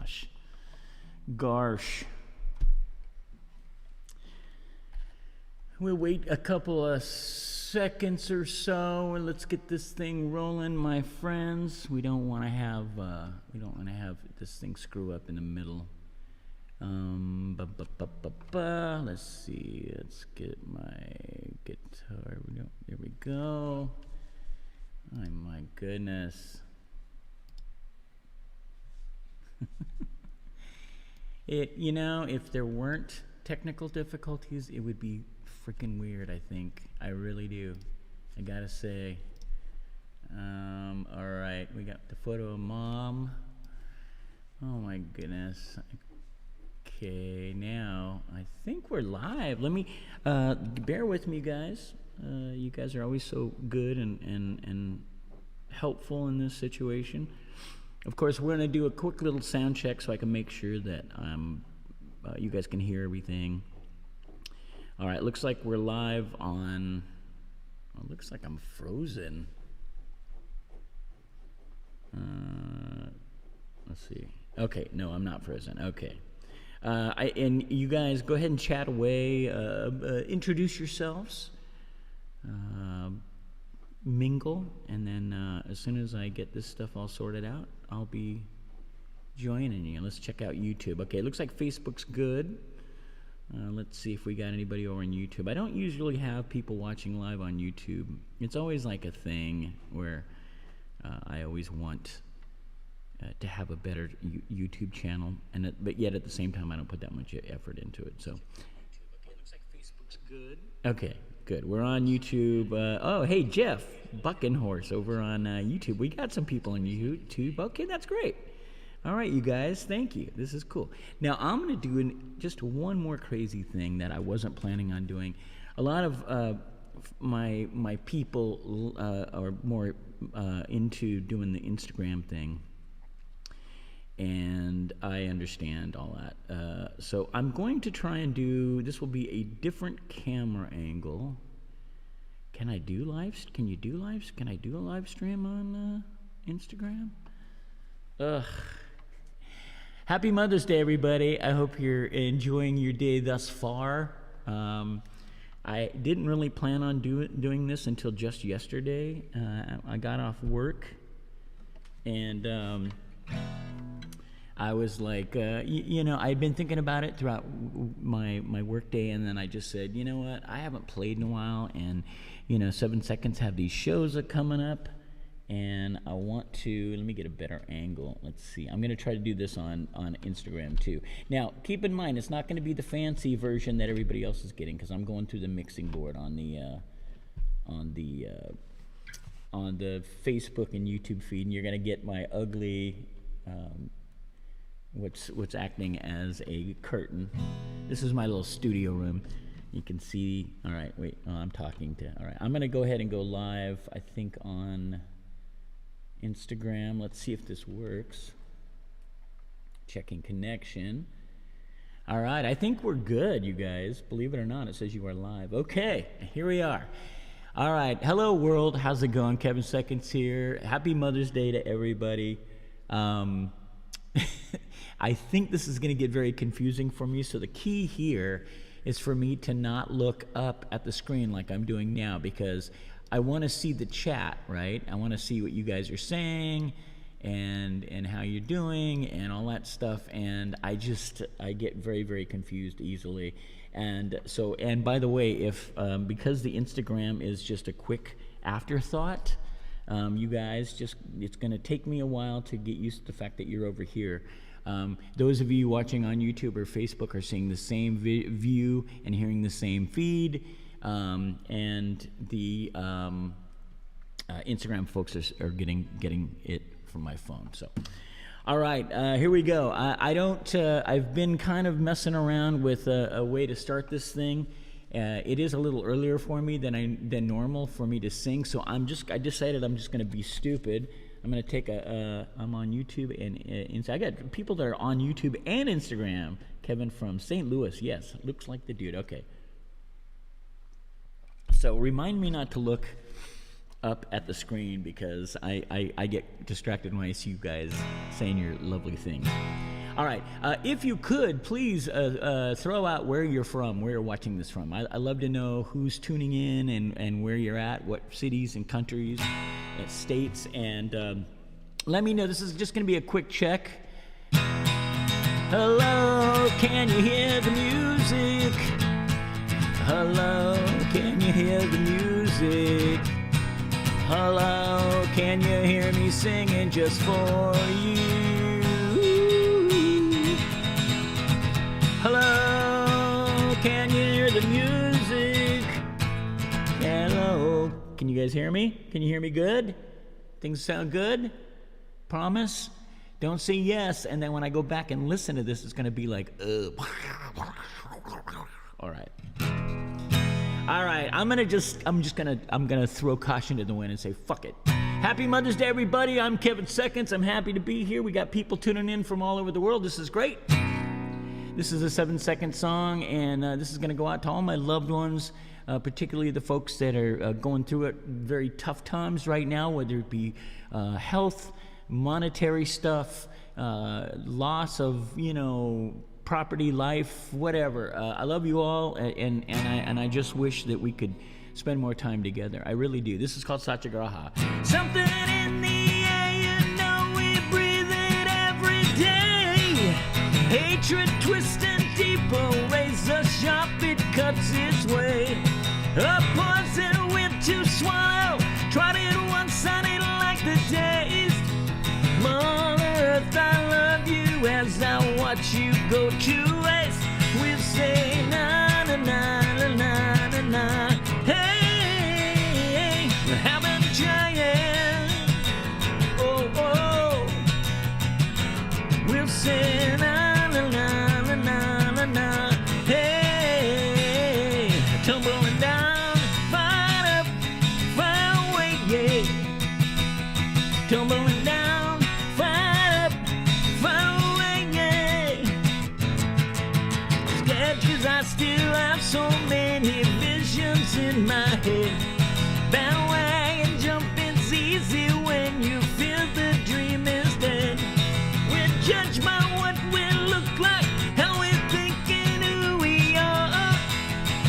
gosh. Garsh. We'll wait a couple of seconds or so and let's get this thing rolling, my friends. We don't want to have this thing screw up in the middle. Let's see. Let's get my guitar. There we go. Oh my goodness. If there weren't technical difficulties, it would be freaking weird, I think. I really do. I gotta say. All right, we got the photo of Mom. Oh my goodness. Okay, now I think we're live. Let me bear with me, guys. You guys are always so good and helpful in this situation. Of course, we're gonna do a quick little sound check so I can make sure that you guys can hear everything. All right, looks like we're live on. Oh, looks like I'm frozen. Let's see. Okay, no, I'm not frozen. Okay. And you guys go ahead and chat away. Introduce yourselves. Mingle, and then as soon as I get this stuff all sorted out, I'll be joining you. Let's check out YouTube. Okay, it looks like Facebook's good. Let's see if we got anybody over on YouTube. I don't usually have people watching live on YouTube. It's always like a thing where I always want to have a better YouTube channel, but yet at the same time I don't put that much effort into it. So, okay, looks like Facebook's good. Okay, good. We're on YouTube. Oh, hey, Jeff Buckenhorse over on YouTube. We got some people on YouTube. Okay, that's great. All right, you guys, thank you. This is cool. Now, I'm going to do just one more crazy thing that I wasn't planning on doing. A lot of my people are more into doing the Instagram thing, and I understand all that. So I'm going to try and this will be a different camera angle. Can I do lives? Can you do lives? Can I do a live stream on Instagram? Ugh. Happy Mother's Day, everybody. I hope you're enjoying your day thus far. I didn't really plan on doing this until just yesterday. I got off work, and I was like, I'd been thinking about it throughout my work day, and then I just said, you know what, I haven't played in a while, and 7 Seconds have these shows that are coming up, and I want to, let me get a better angle. Let's see. I'm going to try to do this on Instagram too. Now, keep in mind, it's not going to be the fancy version that everybody else is getting, because I'm going through the mixing board on the Facebook and YouTube feed, and you're going to get my ugly, what's acting as a curtain. This is my little studio room. You can see. All right, wait. Oh, I'm talking to. All right, I'm going to go ahead and go live, I think, on Instagram. Let's see if this works. Checking connection. All right, I think we're good, you guys. Believe it or not, it says you are live. Okay, here we are. All right, hello world. How's it going? Kevin Seconds here. Happy Mother's Day to everybody. I think this is going to get very confusing for me, so the key here is for me to not look up at the screen like I'm doing now, because I want to see the chat, right? I want to see what you guys are saying and how you're doing and all that stuff, and I get very, very confused easily. And so, and by the way, if because the Instagram is just a quick afterthought, you guys, it's going to take me a while to get used to the fact that you're over here. Those of you watching on YouTube or Facebook are seeing the same view and hearing the same feed, and the Instagram folks are getting it from my phone. So, all right, here we go. I've been kind of messing around with a way to start this thing. It is a little earlier for me than normal for me to sing, so I decided I'm just going to be stupid. I'm going to take I'm on YouTube and I got people that are on YouTube and Instagram. Kevin from St. Louis, yes, looks like the dude. Okay. So remind me not to look up at the screen, because I get distracted when I see you guys saying your lovely things. All right. If you could, please throw out where you're from, where you're watching this from. I love to know who's tuning in and where you're at, what cities and countries and states. And let me know. This is just going to be a quick check. Hello, can you hear the music? Hello, can you hear the music? Hello, can you hear me singing just for you? Hello, can you hear the music? Hello, can you guys hear me? Can you hear me good? Things sound good? Promise? Don't say yes, and then when I go back and listen to this, it's going to be like, all right. All right, I'm gonna throw caution to the wind and say, fuck it. Happy Mother's Day, everybody. I'm Kevin Seconds. I'm happy to be here. We got people tuning in from all over the world. This is great. This is a 7-second song, and this is gonna go out to all my loved ones, particularly the folks that are going through it very tough times right now, whether it be health, monetary stuff, loss of, property, life, whatever. I love you all, and I just wish that we could spend more time together. I really do. This is called Satyagraha. Something in the air, we breathe it every day. Hatred twisting deeper, razor sharp, it cuts its way. A poison whip to swallow, tried it once and it like the taste. Mother Earth, I love you as I watch you go to waste. We'll say na na na na na na na. Hey, we're having a giant. Oh oh. We'll say na na na na na na na. Hey, tumbling down, fight up, fight away, yeah. Tumbling down. I still have so many visions in my head. Bandwagon jumping's easy when you feel the dream is dead. We're judged by what we look like, how we're thinking who we are.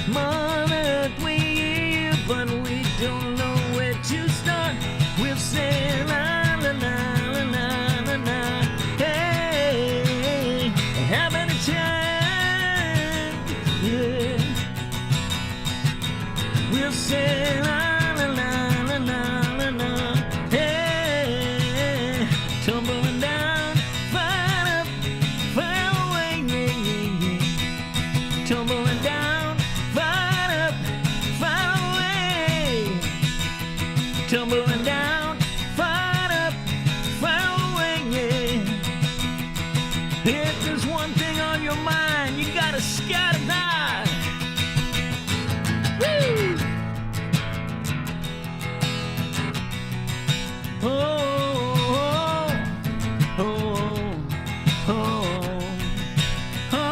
Mother Earth, we hear you, but we don't know where to start. We'll say la la la la la la la. Hey, having a time. Yeah. We'll say la la la la la la la. Hey, tumbling down, fight up, fight away, yeah, yeah, yeah. Tumbling down, fight up, fight away. Tumbling down, fight up, fight away, yeah. If there's one thing on your mind, you gotta scatter that. Oh, oh, oh, oh, oh.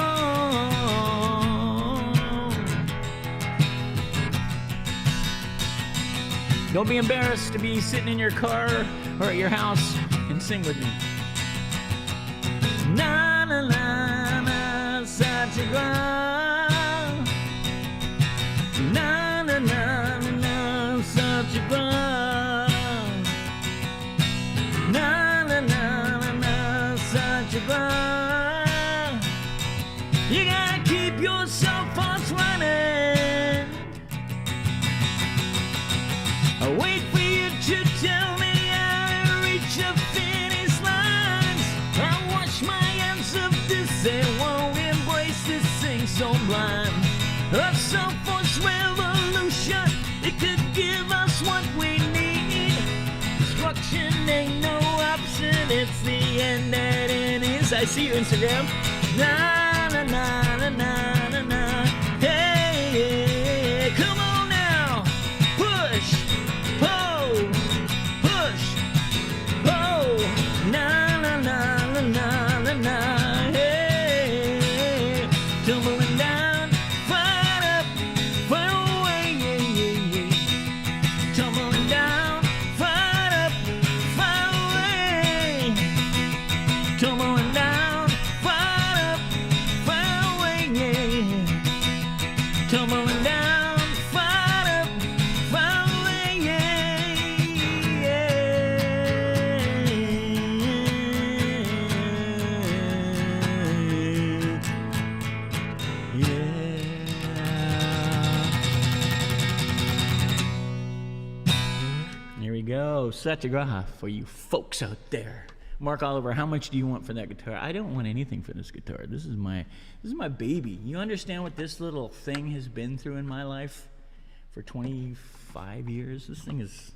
Don't be embarrassed to be sitting in your car or at your house and sing with me. Na na na na Satyagraha. Na na na na Satyagraha. Na na na na na Satyagraha. You gotta keep yourself on running. I wait for you to tell me how to reach the finish lines. I wash my hands of this and won't embrace this thing so blind. A self-force revolution, it could give us what we need. Destruction ain't no option, it's the end that it is. I see you, Instagram. Na na na na na na na. Hey, come on now. Push, pull, push, pull. Na na na na na na na. Hey, tumbling down, fight up, fight away, yeah, yeah, yeah. Tumbling down, fight up, fight away. Tumbling down, fight such a for you folks out there. Mark Oliver, how much do you want for that guitar? I don't want anything for this guitar. This is my baby. You understand what this little thing has been through in my life for 25 years? This thing is...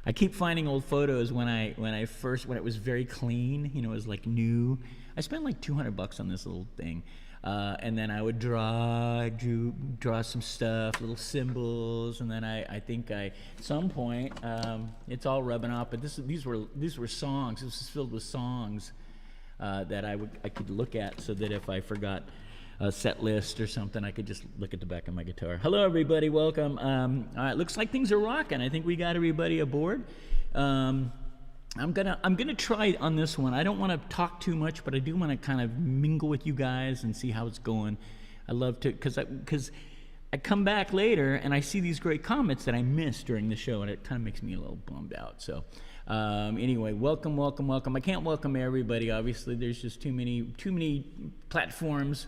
I keep finding old photos when it was very clean, you know, it was like new. I spent like $200 on this little thing. And then I would draw some stuff, little symbols, and then I think at some point, it's all rubbing off, but these were songs. This was filled with songs that I could look at, so that if I forgot a set list or something, I could just look at the back of my guitar. Hello, everybody. Welcome. All right, looks like things are rocking. I think we got everybody aboard. I'm gonna try on this one. I don't want to talk too much, but I do want to kind of mingle with you guys and see how it's going. I love to, because I come back later and I see these great comments that I missed during the show, and it kind of makes me a little bummed out. So anyway, welcome. I can't welcome everybody. Obviously, there's just too many platforms.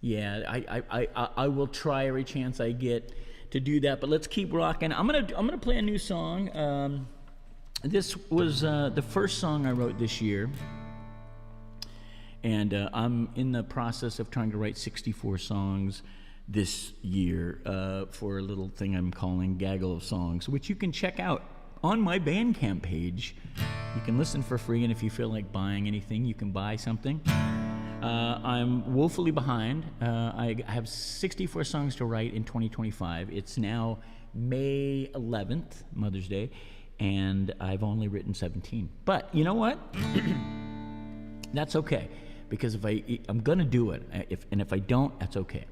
Yeah, I will try every chance I get to do that, but let's keep rocking. I'm gonna play a new song. This was the first song I wrote this year, and I'm in the process of trying to write 64 songs this year for a little thing I'm calling Gaggle of Songs, which you can check out on my Bandcamp page. You can listen for free, and if you feel like buying anything, you can buy something. I'm woefully behind. I have 64 songs to write in 2025. It's now May 11th, Mother's Day, and I've only written 17. But you know what? That's okay, because I'm gonna do it. If I don't, that's okay.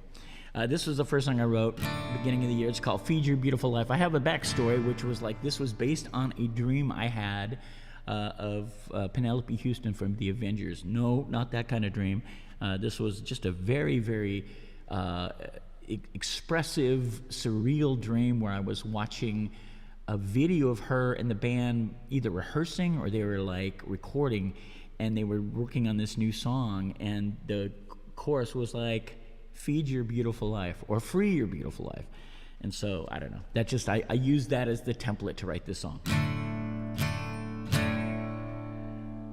This was the first song I wrote beginning of the year. It's called Feed Your Beautiful Life. I have a backstory, which was like, this was based on a dream I had of Penelope Houston from The Avengers. No, not that kind of dream. This was just a very, very expressive, surreal dream where I was watching a video of her and the band either rehearsing or they were like recording, and they were working on this new song, and the chorus was like, feed your beautiful life, or free your beautiful life. And so, I don't know. That just, I used that as the template to write this song.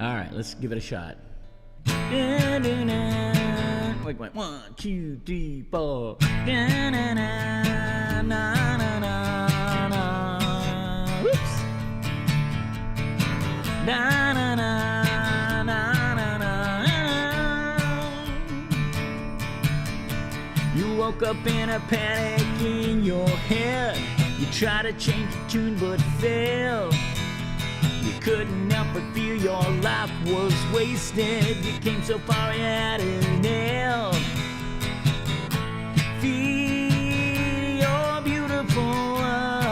All right, let's give it a shot. Wait, 1, 2, 3, 4. Whoops. You woke up in a panic in your head. You tried to change the tune but failed. You couldn't help but feel your life was wasted. You came so far you had it nailed. Feed your beautiful life.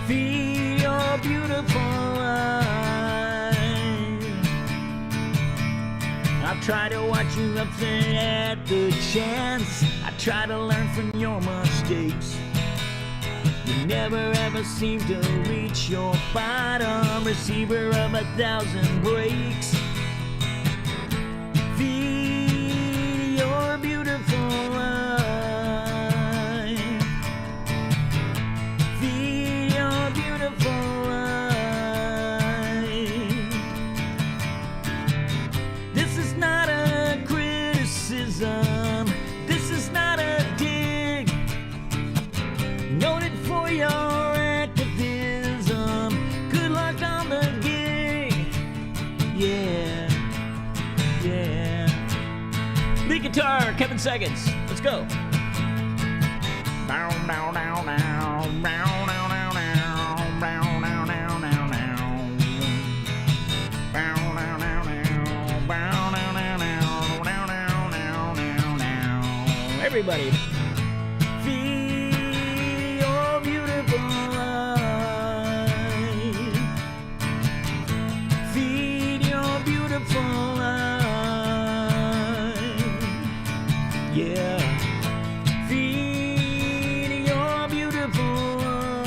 Feed your beautiful life. I try to watch you upset at the chance. I try to learn from your mistakes. You never ever seem to reach your bottom, receiver of 1,000 breaks. Feed your beautiful life. Feed your beautiful life. This is not a criticism. This is not a dig. Noted for your activism. Good luck on the gig. Yeah, yeah. Lead guitar, Kevin Seconds. Let's go. Everybody. Feel your beautiful life. Feed your beautiful life. Yeah. Feed your beautiful life.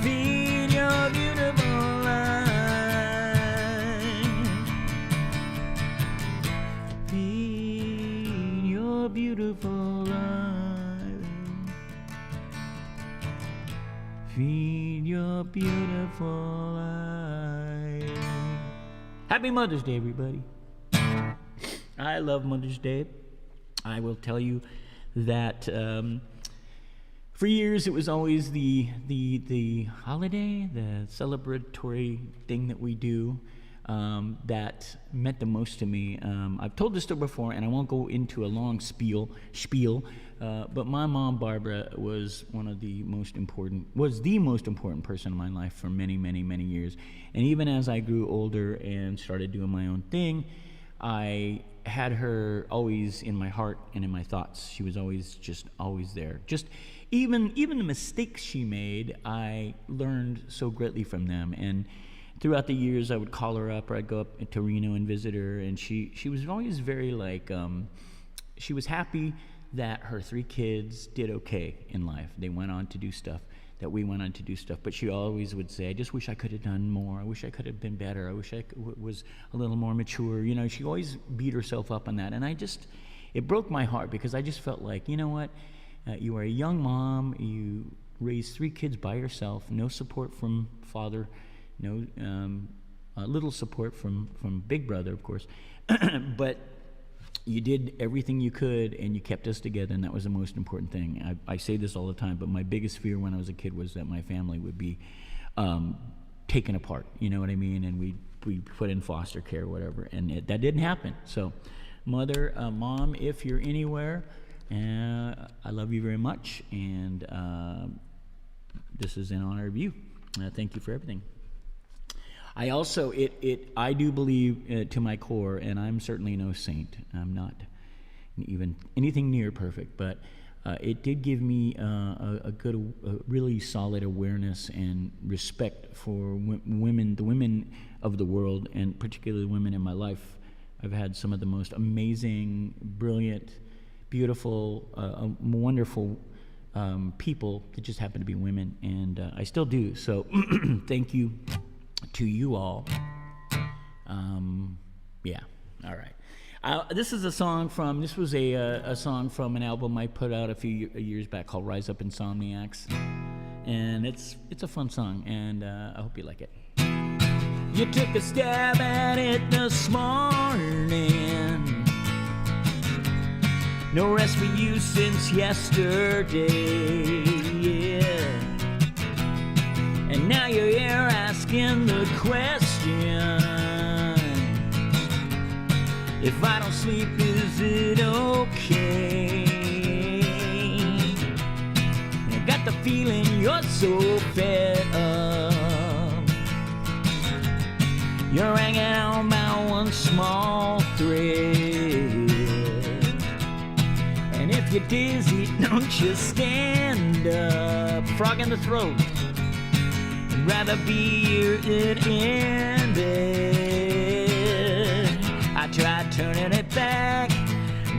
Feed your beautiful life. Feed beautiful eye. Happy Mother's Day, everybody. I love Mother's Day. I will tell you that for years it was always the holiday, the celebratory thing that we do that meant the most to me. I've told this story before, and I won't go into a long spiel, but my mom, Barbara, was the most important person in my life for many, many, many years. And even as I grew older and started doing my own thing, I had her always in my heart and in my thoughts. She was always there. Just even the mistakes she made, I learned so greatly from them. And throughout the years, I would call her up, or I'd go up to Reno and visit her, and she was always very she was happy that her 3 kids did okay in life. They went on to do stuff, that we went on to do stuff, but she always would say, I just wish I could have done more. I wish I could have been better. I wish I was a little more mature. You know, she always beat herself up on that, and it broke my heart, because I just felt like, you know what, you are a young mom, you raised 3 kids by yourself, no support from father, no little support from Big Brother, of course, but you did everything you could, and you kept us together, and that was the most important thing. I say this all the time, but my biggest fear when I was a kid was that my family would be taken apart, you know what I mean, and we put in foster care or whatever, and that didn't happen. So Mom, if you're anywhere, I love you very much, and this is in honor of you. Thank you for everything. I also, I do believe to my core, and I'm certainly no saint. I'm not even anything near perfect, but it did give me a really solid awareness and respect for women, the women of the world, and particularly women in my life. I've had some of the most amazing, brilliant, beautiful, wonderful people that just happen to be women, and I still do. So thank you to you all. Yeah, all right. This is a song from, this was a song from an album I put out a few years back called Rise Up Insomniacs, and it's a fun song, and I hope you like it. You took a stab at it this morning, no rest for you since yesterday, yeah. And now you're here asking the question, if I don't sleep, is it okay? I got the feeling you're so fed up, you're hanging on by one small thread. And if you're dizzy, don't you stand up, frog in the throat. I'd rather be here it ended. I tried turning it back,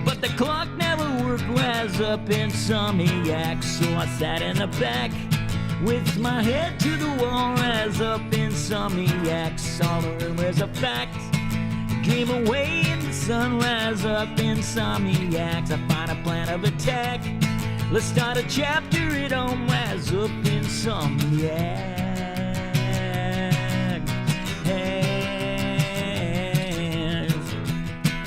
but the clock never worked. Rise up insomniac, so I sat in the back with my head to the wall. Rise up insomniacs, all the rumors are fact. Dream away in the sun. Rise up insomniacs, I find a plan of attack. Let's start a chapter at home. Rise up insomniac.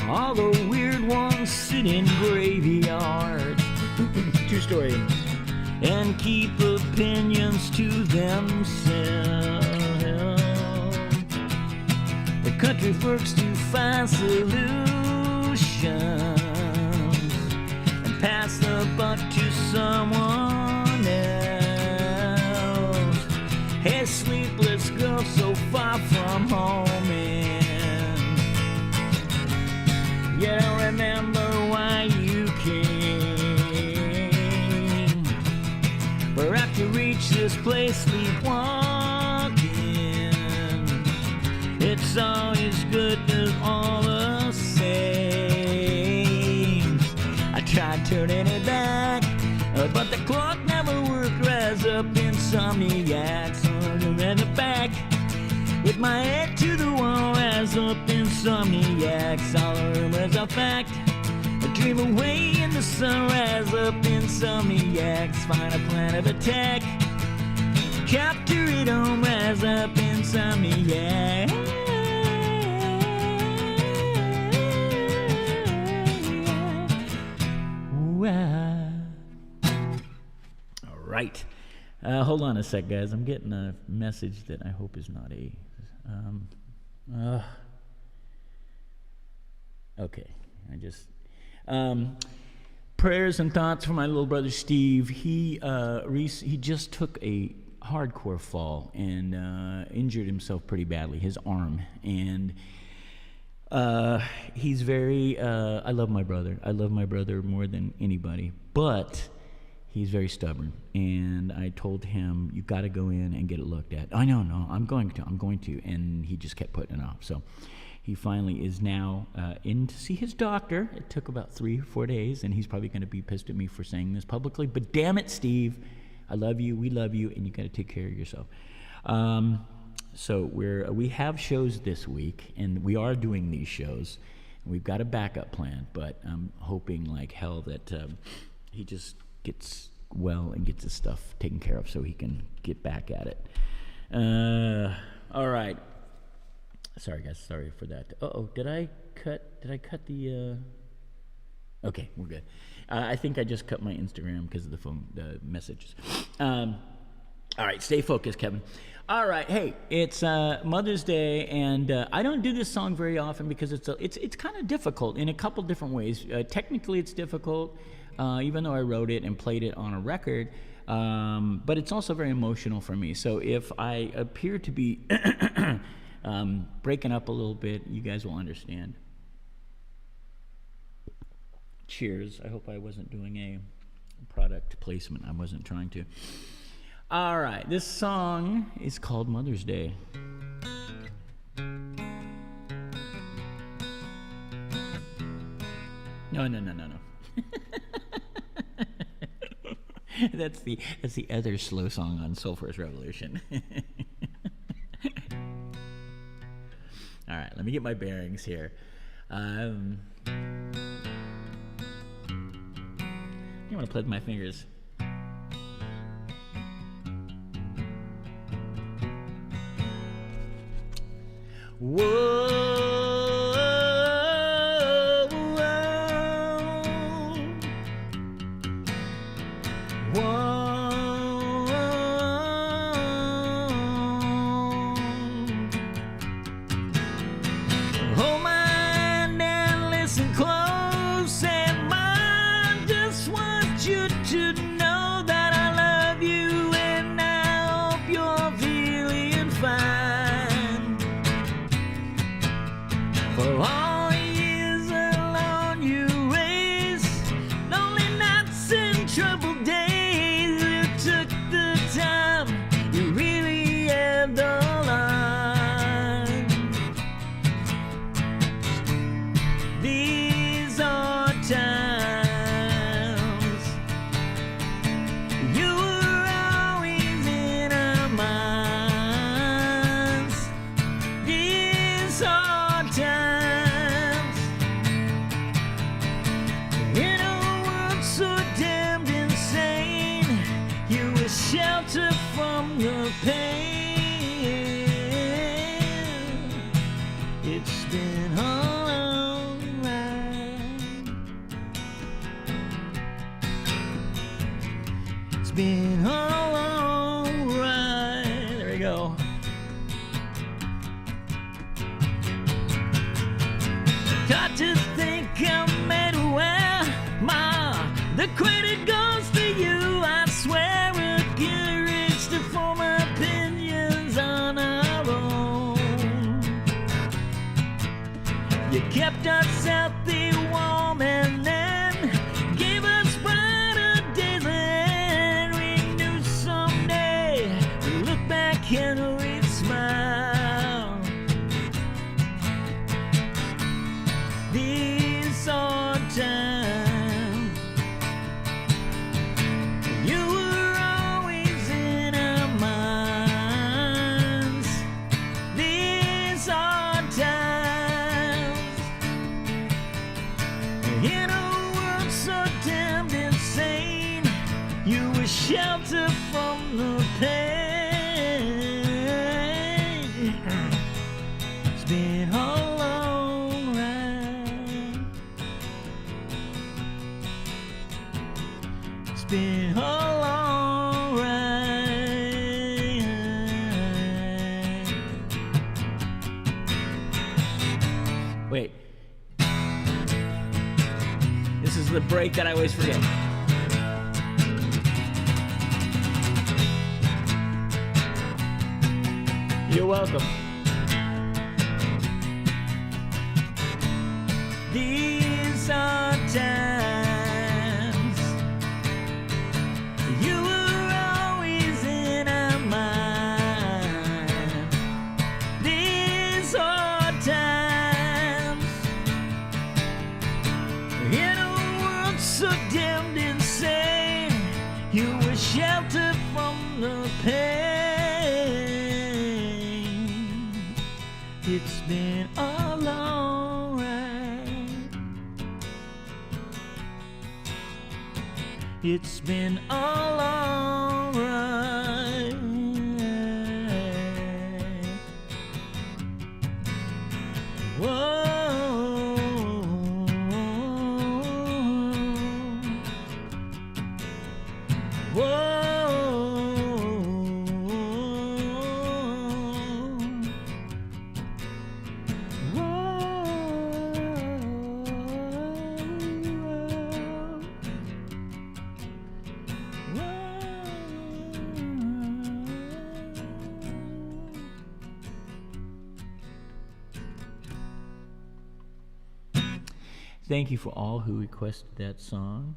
All the weird ones sit in graveyards. True story. And keep opinions to themselves. The country works to find solutions and pass the buck to someone else. Hey, sleepless girl so far from home, and you don't remember why you came. Perhaps you reach this place sleepwalking. It's always good as all the same. I tried turning it back, but the clock never worked. Rise up insomniacs, in the back with my head to the wall. Rise up insomniacs, all the rumors are fact. I dream away in the sun. Rise up insomniacs, find a plan of attack. Helicopter, it don't rise up inside me, yeah. All right. Hold on a sec, guys. I'm getting a message that I hope is not a... okay. I just... prayers and thoughts for my little brother Steve. He just took a hardcore fall and injured himself pretty badly, his arm. And he's very... I love my brother. I love my brother more than anybody. But... he's very stubborn, and I told him, you got to go in and get it looked at. I know, no, I'm going to, and he just kept putting it off. So he finally is now in to see his doctor. It took about 3 or 4 days, and he's probably going to be pissed at me for saying this publicly, but damn it, Steve, I love you, we love you, and you got to take care of yourself. So we have shows this week, and we are doing these shows. We've got a backup plan, but I'm hoping like hell that he just gets well and gets his stuff taken care of so he can get back at it. All right. Sorry, guys. Sorry for that. Uh-oh. Did I cut the... Okay, we're good. I think I just cut my Instagram because of the messages. All right, stay focused, Kevin. All right, hey, it's Mother's Day, and I don't do this song very often because it's kind of difficult in a couple different ways. Technically, it's difficult, even though I wrote it and played it on a record, but it's also very emotional for me. So if I appear to be breaking up a little bit, you guys will understand. Cheers. I hope I wasn't doing a product placement. I wasn't trying to. All right, this song is called Mother's Day. No. That's the other slow song on Soul Force Revolution. All right, let me get my bearings here. You want to play with my fingers. Whoa, whoa, whoa. Hold my hand and listen close, and I just want you to know that I love you, and I hope you're feeling fine. For all years alone you raised, lonely nights and troubled days, you took the time, you really had the line. These are times you were always in our minds. These are times in a world so damned insane, you were shelter from the pain. It's been a long ride. It's been a long ride. There we go. Got to think I made well, Ma. The credit goes to you. I swear we're courage to form opinions on our own. You kept us healthy, warm, and then gave us brighter days, and we knew someday we'd look back and we'd smile. These are times you were always in our minds. These are times wait. This is the break that I always forget. You're welcome. These are times you were always in our mind. These are times in a world so damned insane, you were sheltered from the pain. It's been a long ride. It's been a long ride. Whoa. Whoa. Thank you for all who requested that song.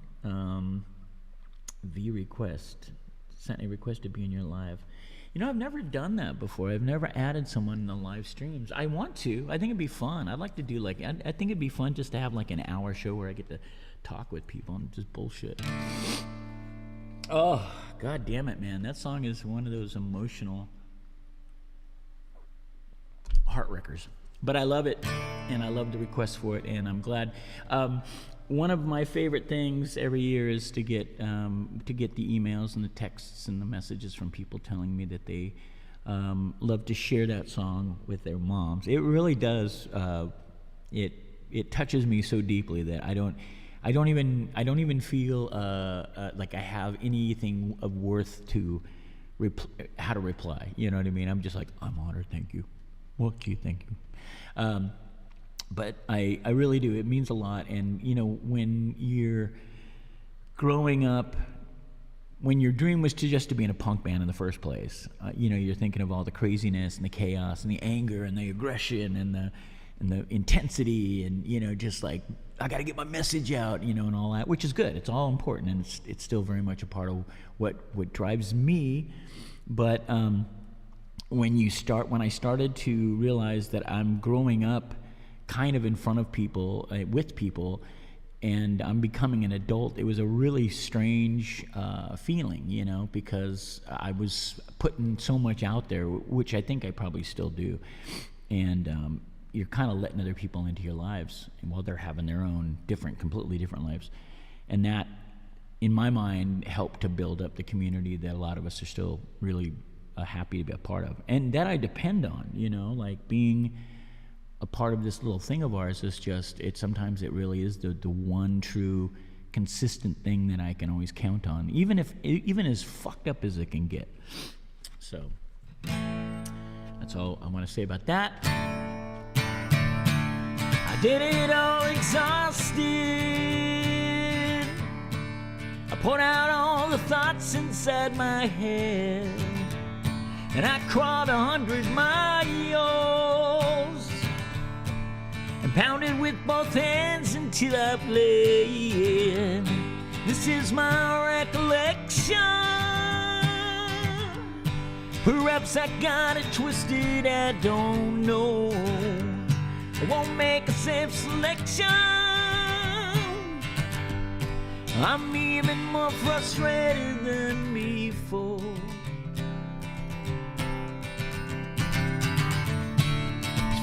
The request sent a request to be in your live. You know, I've never done that before. I've never added someone in the live streams. I want to. I think it'd be fun. I'd like to do like, I think it'd be fun just to have like an hour show where I get to talk with people and just bullshit. Oh, God damn it, man. That song is one of those emotional heart wreckers. But I love it, and I love the request for it, and I'm glad. One of my favorite things every year is to get the emails and the texts and the messages from people telling me that they love to share that song with their moms. It really does. It touches me so deeply that I don't even feel like I have anything of worth to how to reply. You know what I mean? I'm just like, I'm honored. Thank you. Well, gee, thank you. But I really do. It means a lot. And, you know, when you're growing up, when your dream was just to be in a punk band in the first place, you know, you're thinking of all the craziness and the chaos and the anger and the aggression and the intensity and, you know, just like, I got to get my message out, you know, and all that, which is good. It's all important, and it's still very much a part of what drives me. But when I started to realize that I'm growing up kind of in front of people, with people, and I'm becoming an adult, it was a really strange feeling, you know, because I was putting so much out there, which I think I probably still do. And you're kind of letting other people into your lives while they're having their own completely different lives. And that, in my mind, helped to build up the community that a lot of us are still really happy to be a part of, and that I depend on, you know, like being a part of this little thing of ours is just, sometimes it really is the one true consistent thing that I can always count on, even as fucked up as it can get. So that's all I want to say about that. I did it all exhausted. I poured out all the thoughts inside my head, and I crawled 100 miles and pounded with both hands until I bled. This is my recollection. Perhaps I got it twisted, I don't know. I won't make a safe selection. I'm even more frustrated than before.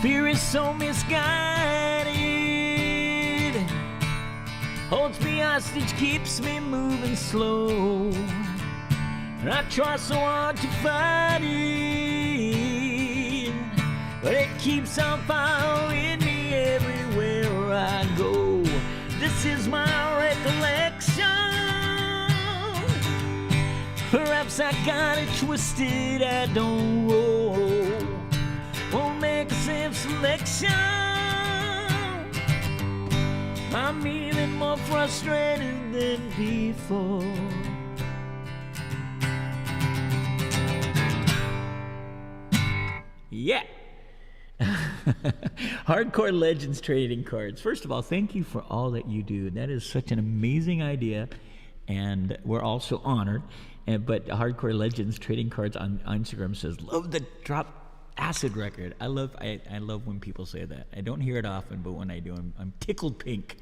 Fear is so misguided, holds me hostage, keeps me moving slow. And I try so hard to fight it, but it keeps on following me everywhere I go. This is my recollection. Perhaps I got it twisted, I don't know. Won't make a safe selection. I'm even more frustrated than before. Yeah. Hardcore Legends trading cards. First of all, thank you for all that you do. That is such an amazing idea, and we're also honored. But Hardcore Legends trading cards on Instagram says, "Love the drop acid record." I love when people say that. I don't hear it often, but when I do, I'm tickled pink,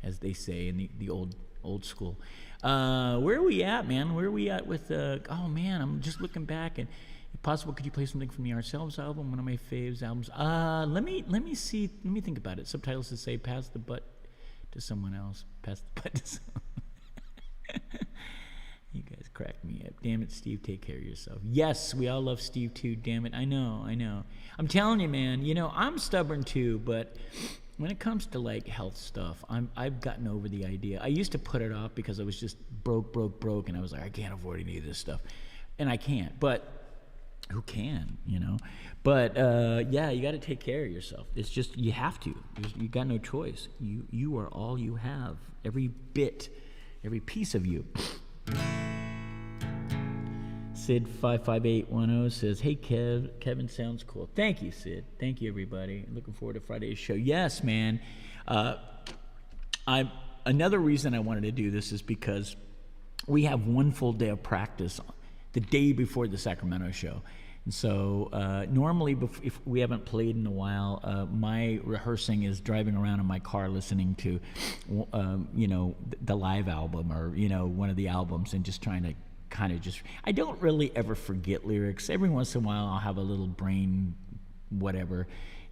as they say in the old school. Where are we at, man? Where are we at with? Oh man, I'm just looking back and. If possible, could you play something from the Ourselves album, one of my faves albums? Let me see. Let me think about it. Subtitles to say, pass the butt to someone else. Pass the butt to someone. You guys crack me up. Damn it, Steve, take care of yourself. Yes, we all love Steve too. Damn it, I know. I'm telling you, man. You know, I'm stubborn too, but when it comes to like health stuff, I've gotten over the idea. I used to put it off because I was just broke, and I was like, I can't afford any of this stuff, and I can't. But who can, you know? But yeah, you got to take care of yourself. It's just, you have to. You got no choice. You are all you have. Every bit, every piece of you. Sid55810 says, hey Kevin sounds cool. Thank you, Sid. Thank you, everybody. Looking forward to Friday's show. Yes, man. Another reason I wanted to do this is because we have one full day of practice the day before the Sacramento show. And so normally, if we haven't played in a while, my rehearsing is driving around in my car listening to, you know, the live album or, you know, one of the albums and just trying to kind of just, I don't really ever forget lyrics. Every once in a while, I'll have a little brain whatever,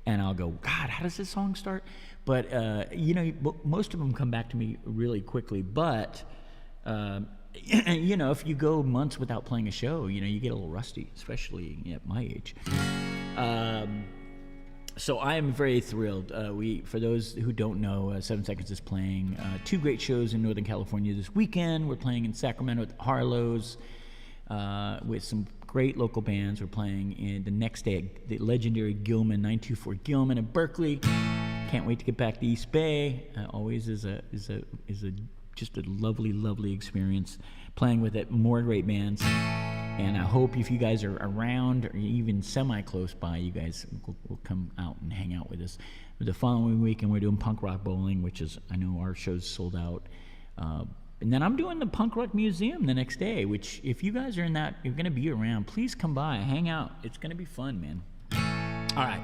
and I'll go, God, how does this song start? But, you know, most of them come back to me really quickly, but... you know, if you go months without playing a show, you know, you get a little rusty, especially at my age. So I am very thrilled. For those who don't know, 7 Seconds is playing 2 great shows in Northern California this weekend. We're playing in Sacramento at Harlow's with some great local bands. We're playing in the next day at the legendary Gilman, 924 Gilman in Berkeley. Can't wait to get back to East Bay. Always is just a lovely experience playing with it. More great bands. And I hope if you guys are around or even semi-close by, you guys will come out and hang out with us. The following weekend, we're doing Punk Rock Bowling, which is, I know our show's sold out. And then I'm doing the Punk Rock Museum the next day, which if you guys are in that, you're going to be around, please come by, hang out. It's going to be fun, man. All right.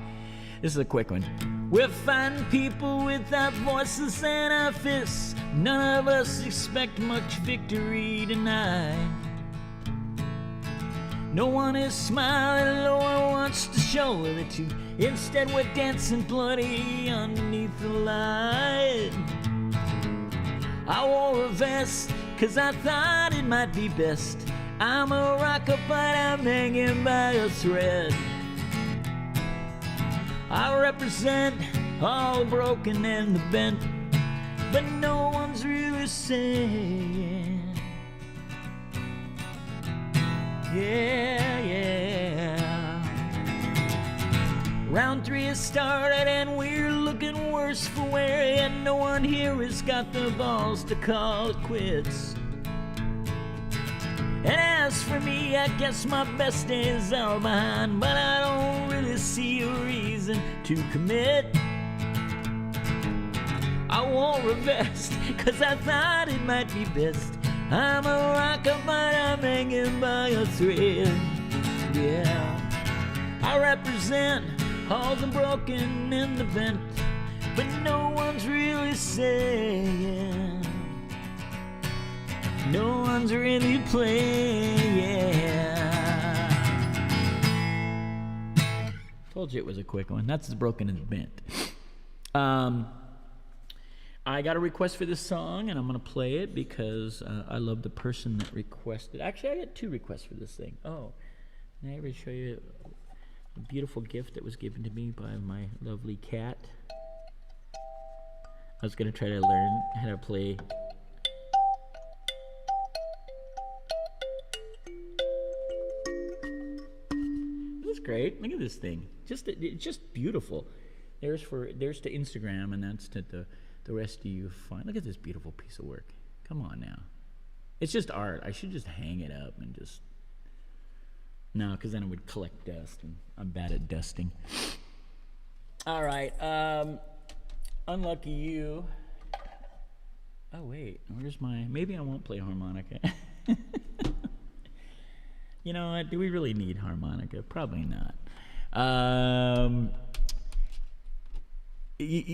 This is a quick one. We're fine people without voices and our fists. None of us expect much victory tonight. No one is smiling, no one wants to show the truth. Instead we're dancing bloody underneath the light. I wore a vest, cause I thought it might be best. I'm a rocker, but I'm hanging by a thread. I represent all the broken and the bent, but no one's really saying, yeah. Round 3 has started and we're looking worse for wear, and no one here has got the balls to call it quits. And as for me, I guess my best days are behind, but I don't really see a reason to commit. I wore a vest, cause I thought it might be best. I'm a rocker, but I'm hanging by a thread. Yeah, I represent all the broken and the bent, but no one's really saying, no one's really playing, yeah. Told you it was a quick one. That's the broken and the bent. I got a request for this song, and I'm going to play it because I love the person that requested. Actually, I got 2 requests for this thing. Oh, can I ever show you a beautiful gift that was given to me by my lovely cat? I was going to try to learn how to play. This is great. Look at this thing. It's just beautiful. There's to Instagram, and that's to The rest of you fine. Look at this beautiful piece of work. Come on now. It's just art. I should just hang it up and just... No, because then it would collect dust, and I'm bad at dusting. All right. Unlucky you. Oh, wait. Where's my... Maybe I won't play harmonica. You know what? Do we really need harmonica? Probably not.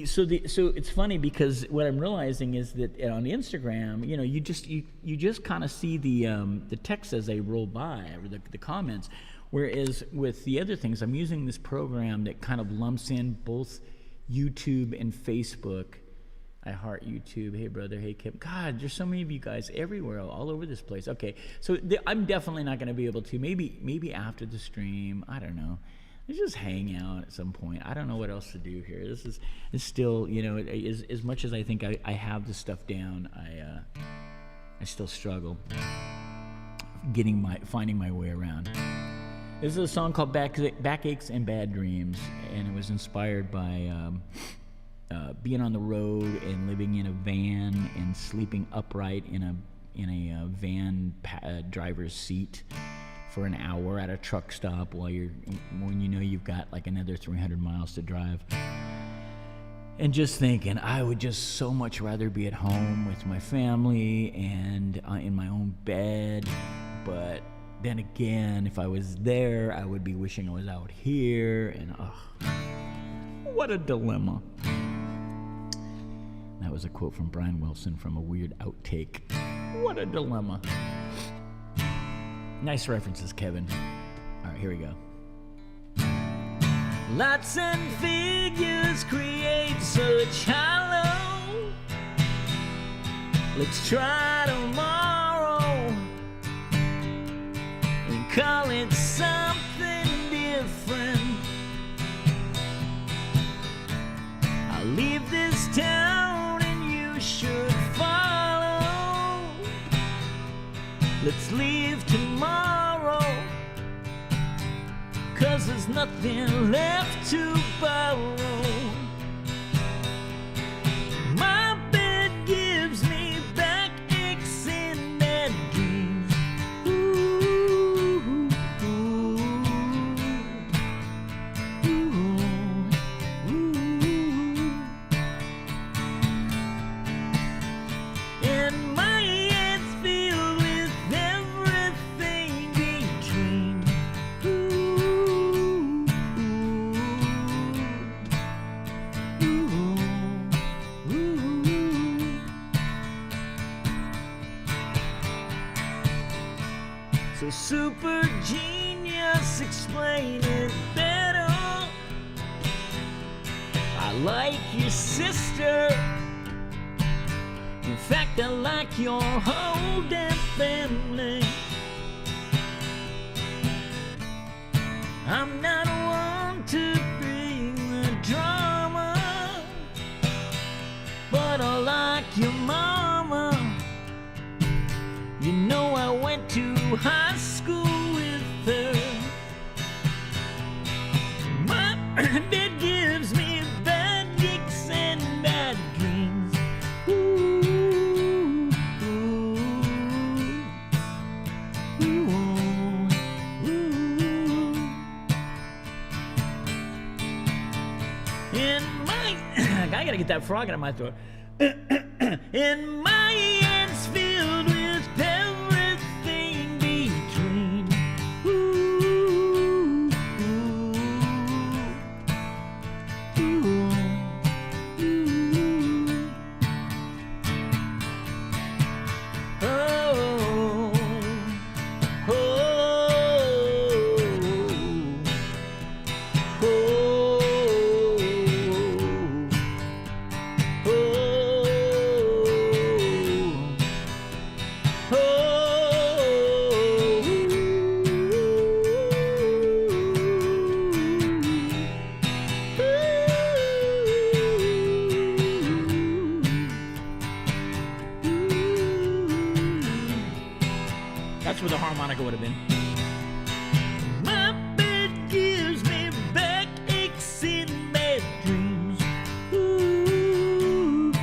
So it's funny because what I'm realizing is that on Instagram, you know, you just kind of see the text as they roll by, or the comments, whereas with the other things, I'm using this program that kind of lumps in both YouTube and Facebook. I heart YouTube. Hey brother, hey Kip. God, there's so many of you guys everywhere, all over this place. Okay, so I'm definitely not going to be able to. Maybe after the stream, I don't know. Let's just hang out at some point. I don't know what else to do here. It's still, you know, as much as I think I have this stuff down, I still struggle finding my way around. This is a song called Backaches and Bad Dreams, and it was inspired by being on the road and living in a van and sleeping upright in a van driver's seat for an hour at a truck stop when you know you've got like another 300 miles to drive, and just thinking I would just so much rather be at home with my family and in my own bed. But then again, if I was there, I would be wishing I was out here, and what a dilemma. That was a quote from Brian Wilson from a weird outtake. What a dilemma. Nice references, Kevin. All right, here we go. Lots and figures create such hollow. Let's try tomorrow and call it something different. I'll leave this town and you should follow. Let's leave tomorrow, 'cause there's nothing left to borrow. My bed gives me backaches and bad dreams. Ooh, ooh, ooh, ooh. And my head's filled with everything between. So super genius, explain it better. I like your sister. In fact, I like your whole damn family. I'm not one to bring the drama, but I like your mama. You know I went to high school with her. My bed gives me bad gigs and bad dreams. Ooh, ooh, ooh, ooh. In my... I gotta get that frog out of my throat. In my hands filled with everything between. Ooh, ooh, ooh, ooh. Oh, oh, oh, that's where the harmonica would have been. My bed gives me backaches and bad dreams. Ooh, ooh,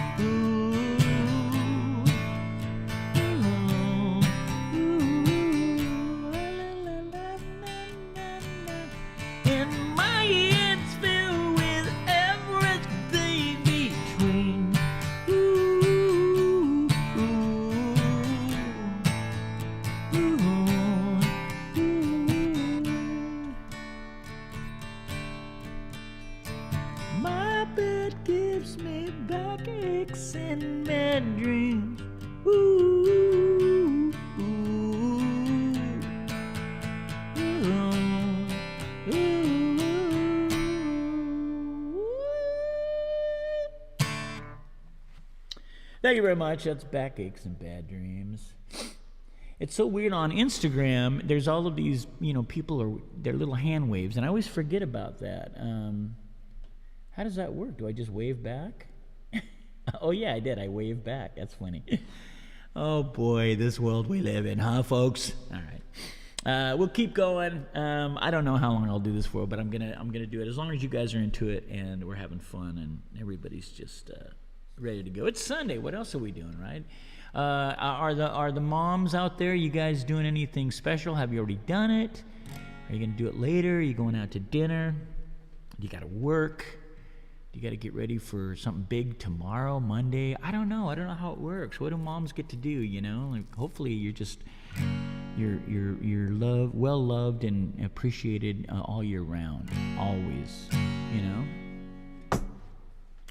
bed gives me backaches and bad dreams. Ooh, ooh, ooh, ooh. Thank you very much. That's Backaches and Bad Dreams. It's so weird on Instagram. There's all of these, people are their little hand waves, and I always forget about that. How does that work? Do I just wave back? Oh yeah, I did. I waved back. That's funny. Oh boy, this world we live in, huh, folks? All right, we'll keep going. I don't know how long I'll do this for, but I'm gonna do it as long as you guys are into it and we're having fun and everybody's just ready to go. It's Sunday. What else are we doing, right? Are the moms out there? You guys doing anything special? Have you already done it? Are you gonna do it later? Are you going out to dinner? You got to work. You got to get ready for something big tomorrow, Monday. I don't know how it works. What do moms get to do? Like hopefully you're well loved and appreciated all year round. Always,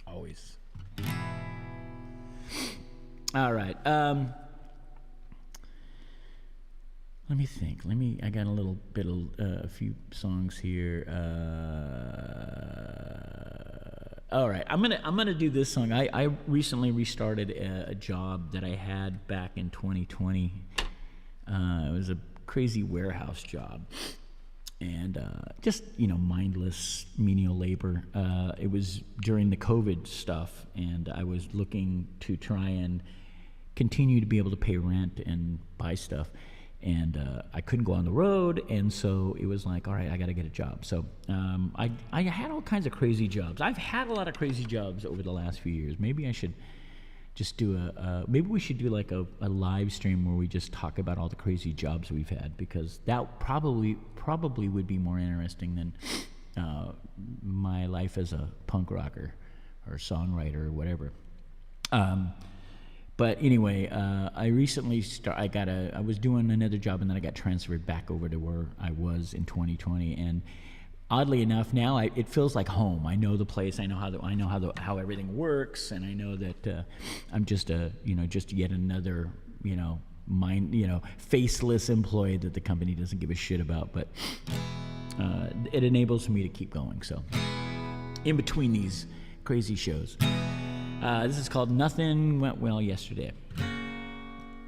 always. All right. Let me think. I got a little bit of a few songs here. All right. I'm gonna do this song. I recently restarted a job that I had back in 2020. It was a crazy warehouse job, and just mindless menial labor. It was during the COVID stuff, and I was looking to try and continue to be able to pay rent and buy stuff. And I couldn't go on the road, and so it was like, all right, I got to get a job. So I had all kinds of crazy jobs. I've had a lot of crazy jobs over the last few years. Maybe I should just do maybe we should do like a live stream where we just talk about all the crazy jobs we've had, because that probably would be more interesting than my life as a punk rocker or songwriter or whatever. But anyway, I recently I was doing another job, and then I got transferred back over to where I was in 2020. And oddly enough, now it feels like home. I know the place. I know how everything works, and I know that I'm just yet another faceless employee that the company doesn't give a shit about. But it enables me to keep going. So in between these crazy shows. This is called Nothing Went Well Yesterday.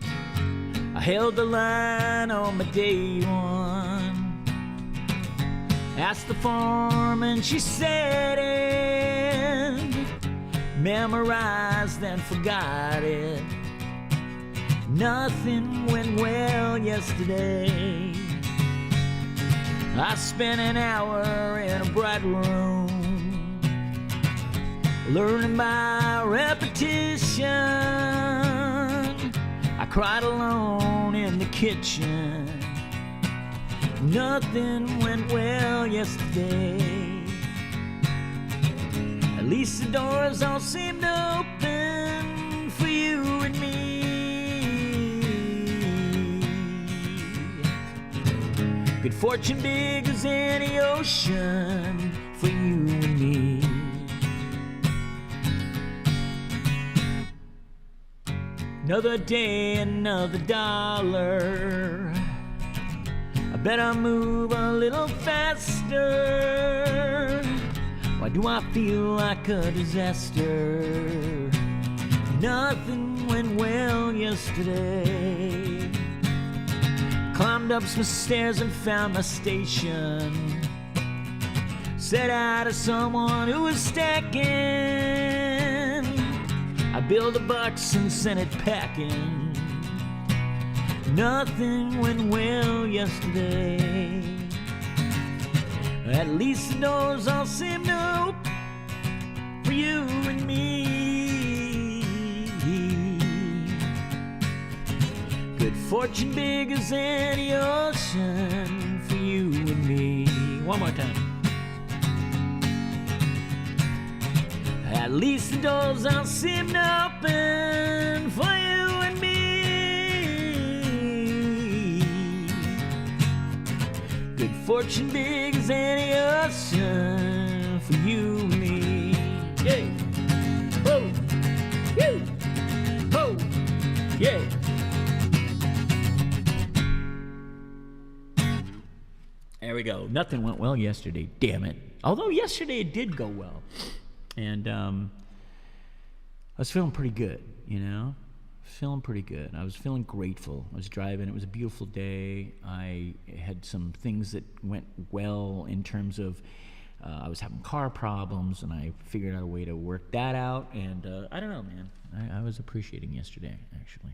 I held the line on my day one. Asked the foreman, she said it. Memorized and forgot it. Nothing went well yesterday. I spent an hour in a bright room, learning by repetition. I cried alone in the kitchen. Nothing went well yesterday. At least the doors all seemed open for you and me. Good fortune big as any ocean for you and me. Another day, another dollar. I better move a little faster. Why do I feel like a disaster? Nothing went well yesterday. Climbed up some stairs and found my station. Said hi to someone who was stacking. I billed a box and sent it packing. Nothing went well yesterday. At least the doors all seemed to open for you and me. Good fortune big as any ocean for you and me. One more time. At least the doors all seem to open for you and me. Good fortune big as any ocean for you and me. Yeah. There we go. Nothing went well yesterday. Damn it. Although yesterday it did go well. And I was feeling pretty good, you know? Feeling pretty good. I was feeling grateful. I was driving. It was a beautiful day. I had some things that went well in terms of I was having car problems, and I figured out a way to work that out. And I don't know, man. I was appreciating yesterday, actually.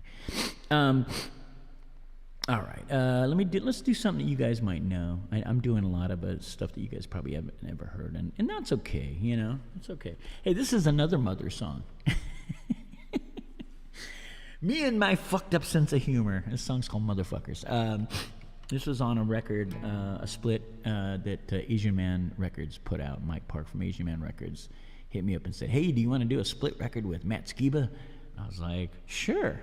All right. Let's do something that you guys might know. I'm doing a lot of stuff that you guys probably haven't never heard, and that's okay. You know, it's okay. Hey, this is another Mother song. Me and my fucked up sense of humor. This song's called Motherfuckers. This was on a record, a split that Asian Man Records put out. Mike Park from Asian Man Records hit me up and said, "Hey, do you want to do a split record with Matt Skiba?" I was like, "Sure."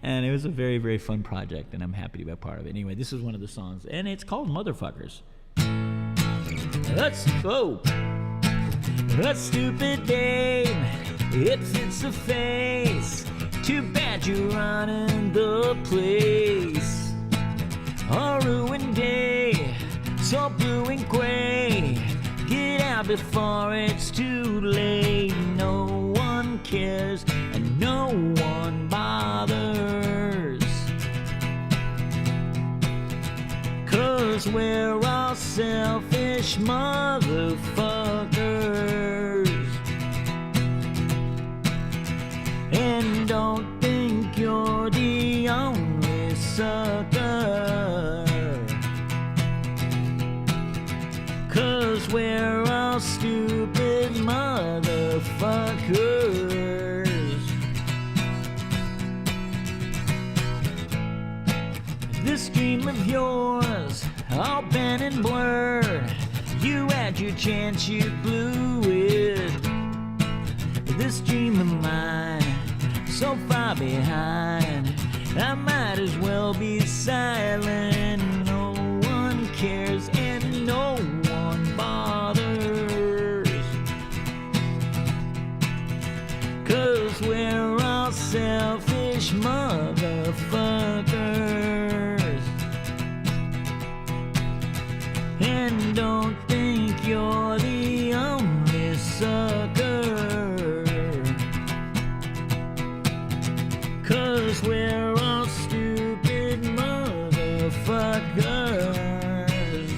And it was a very, very fun project, and I'm happy to be a part of it. Anyway, this is one of the songs, and it's called Motherfuckers. Let's go. A stupid dame, it fits the face. Too bad you're running the place. A ruined day, so blue and gray. Get out before it's too late. No one cares and no one bothers. 'Cause we're all selfish motherfuckers. And don't think you're the only sucker. 'Cause we're all stupid motherfuckers. This dream of yours, all bent and blurred. You had your chance, you blew it. This dream of mine, so far behind, I might as well be silent. No one cares and no one bothers. 'Cause we're all selfish motherfuckers. And don't think you're the only sucker. 'Cause we're all stupid motherfuckers.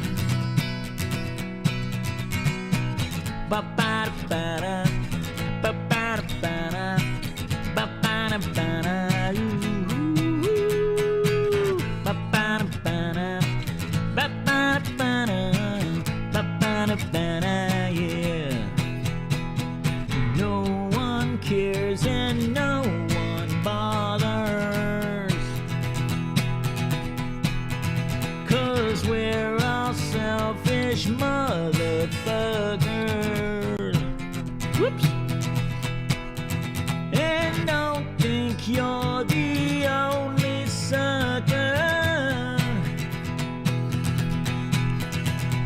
Ba-ba-da-ba-da, ba-ba-da-ba-da, ba-ba-da-ba-da, ooh, ba-ba-da-ba-da, ba-ba-da-ba-da, ba-ba-da-ba-da, yeah. No one cares and no one bothers. 'Cause we're all selfish motherfuckers. Whoops. And don't think you're the only sucker.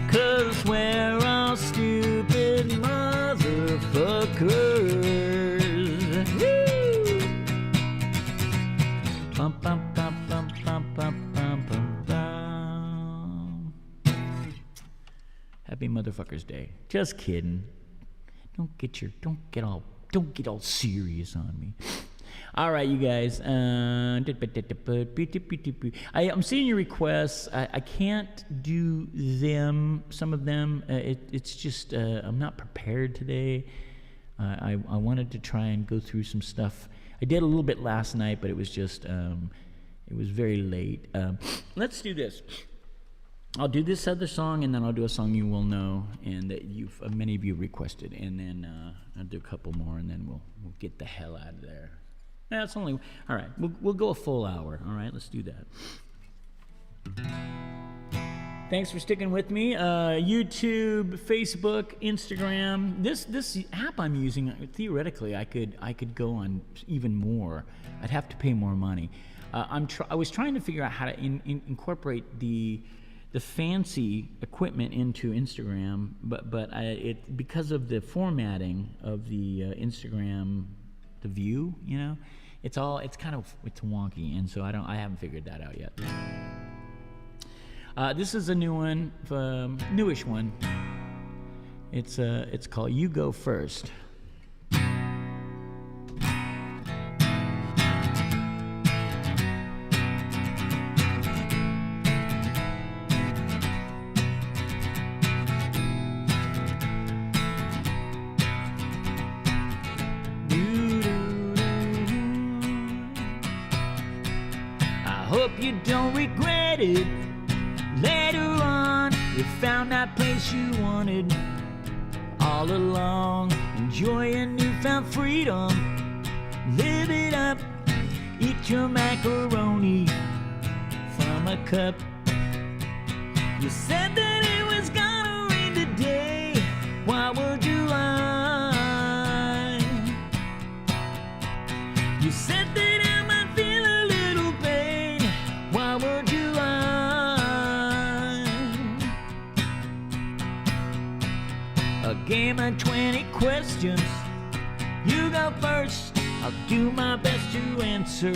'Cause we're all stupid motherfuckers. Woo! Bum, bum, bum, bum, bum, bum, bum, bum, bum. Happy Motherfuckers Day. Just kidding. Don't get all serious on me. All right, you guys. I'm seeing your requests. I can't do them. Some of them. It's just I'm not prepared today. I wanted to try and go through some stuff. I did a little bit last night, but it was just it was very late. Let's do this. I'll do this other song, and then I'll do a song you will know, and that many of you requested, and then I'll do a couple more, and then we'll get the hell out of there. That's only all right. We'll go a full hour. All right, let's do that. Thanks for sticking with me. YouTube, Facebook, Instagram. This app I'm using, theoretically, I could go on even more. I'd have to pay more money. I was trying to figure out how to incorporate the fancy equipment into Instagram, but because of the formatting of the Instagram, the view, you know, it's wonky, and so I haven't figured that out yet. This is a new one, newish one. It's called "You Go First." Hope you don't regret it. Later on, you found that place you wanted all along. Enjoy your newfound freedom. Live it up. Eat your macaroni from a cup. You said that it was gonna rain today. Why would you lie? You said that game of 20 questions. You go first. I'll do my best to answer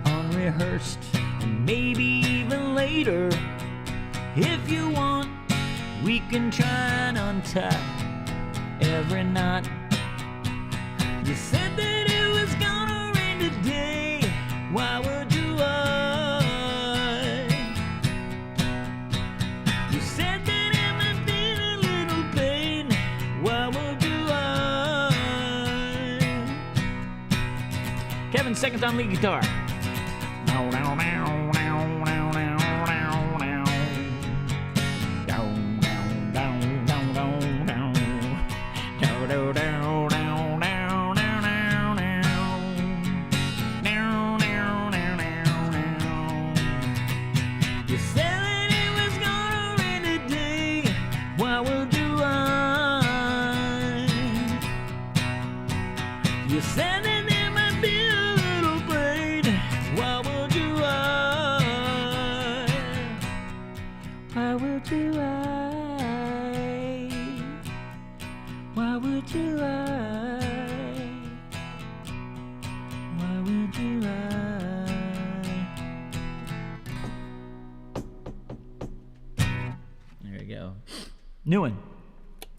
unrehearsed, and maybe even later. If you want, we can try and untie every knot. You said that it was gonna rain today. Why would you lie? You said that Kevin seconds on lead guitar. You said that it was gonna rain today. Why would you lie? You said that there might be why would you lie? Why would you lie? Why would you lie? There you go. New one.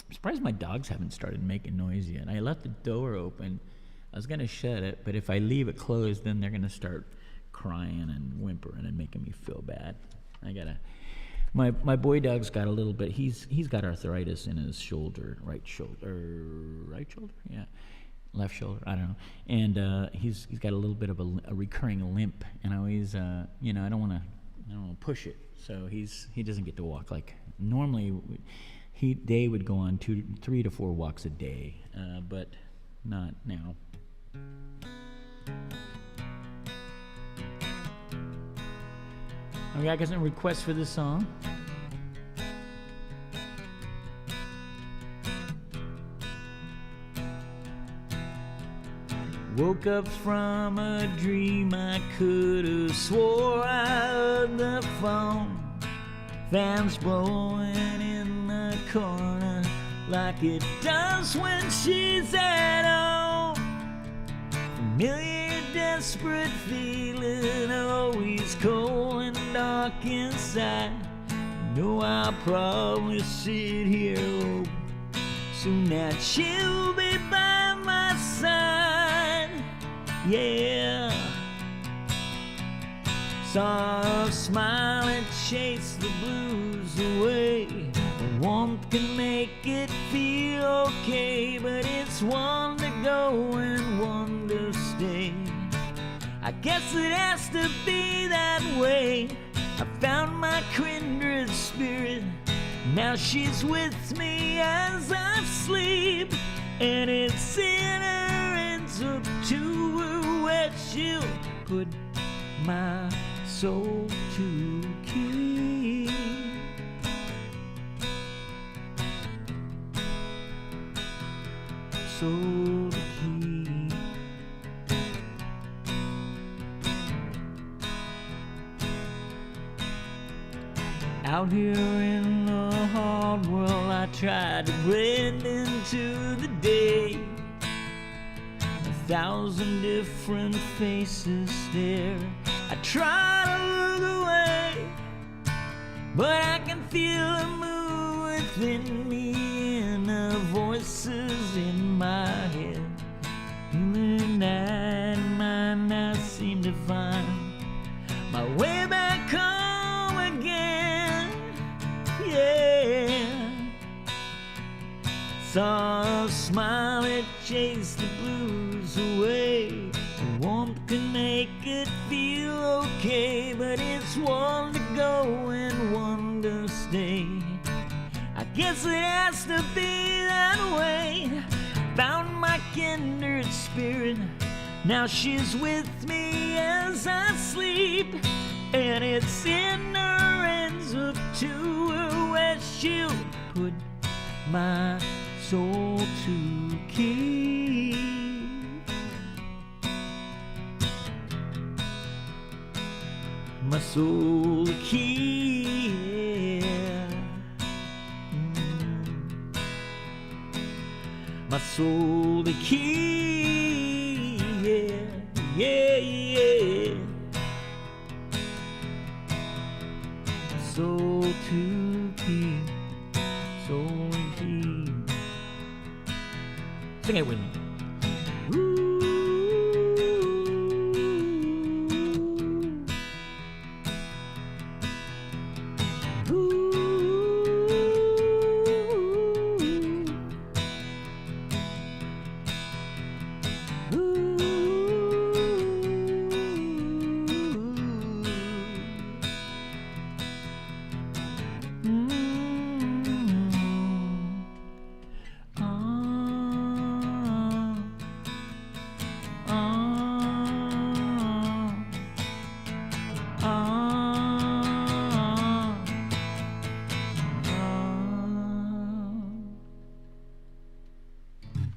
I'm surprised my dogs haven't started making noise yet. I left the door open. I was gonna shut it, but if I leave it closed, then they're gonna start crying and whimpering and making me feel bad. I gotta. My boy dog's got a little bit. He's got arthritis in his shoulder, right shoulder, yeah, left shoulder. I don't know. And he's got a little bit of a recurring limp, and I always, I don't want to push it. So he doesn't get to walk like normally. Day would go on 3 to 4 walks a day, but not now. Okay, I got some requests for this song. Woke up from a dream, I could have swore I heard the phone. Fans blowing in the corner like it does when she's at home. Familiar, desperate feeling, always cold and dark inside. Know I'll probably sit here alone. Soon that she'll be by my side. Yeah. Saw her smile and chase the blues away. The warmth can make it feel okay, but it's one to go and one to stay. I guess it has to be that way. I found my kindred spirit. Now she's with me as I sleep, and it's in her hands, up to her where she'll put my soul to keep. Soul to keep. Out here in the hard world, I tried to blend into the day. 1,000 different faces stare. I try to look away, but I can feel the mood within me and the voices in my head. In the night, I seem to find my way back home again. Yeah. Saw a smile that chased the blues away. Warmth can make it feel okay, but it's one to go and one to stay. I guess it has to be that way. Found my kindred spirit, now she's with me as I sleep, and it's in her hands up to her where she'll put my soul to keep. My soul to keep. My soul to keep. Yeah, yeah. My soul to keep. Soul to keep. Sing it with me.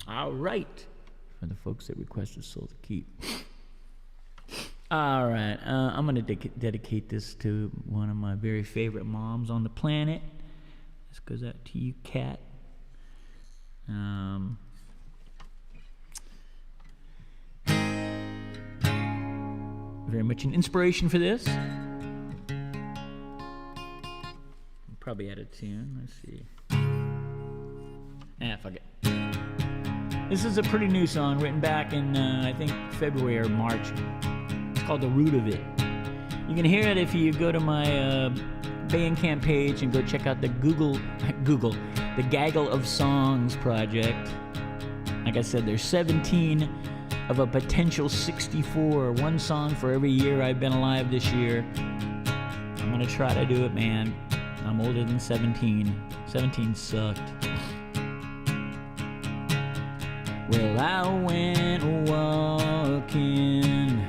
All right, for the folks that requested Soul to Keep. All right, I'm going to dedicate this to one of my very favorite moms on the planet. This goes out to you, Kat. Very much an inspiration for this. I'll probably add a tune. Let's see. Fuck it. This is a pretty new song written back in, I think, February or March. It's called The Root of It. You can hear it if you go to my Bandcamp page and go check out the the Gaggle of Songs project. Like I said, there's 17 of a potential 64. One song for every year I've been alive this year. I'm gonna try to do it, man. I'm older than 17. 17 sucked. Well, I went walking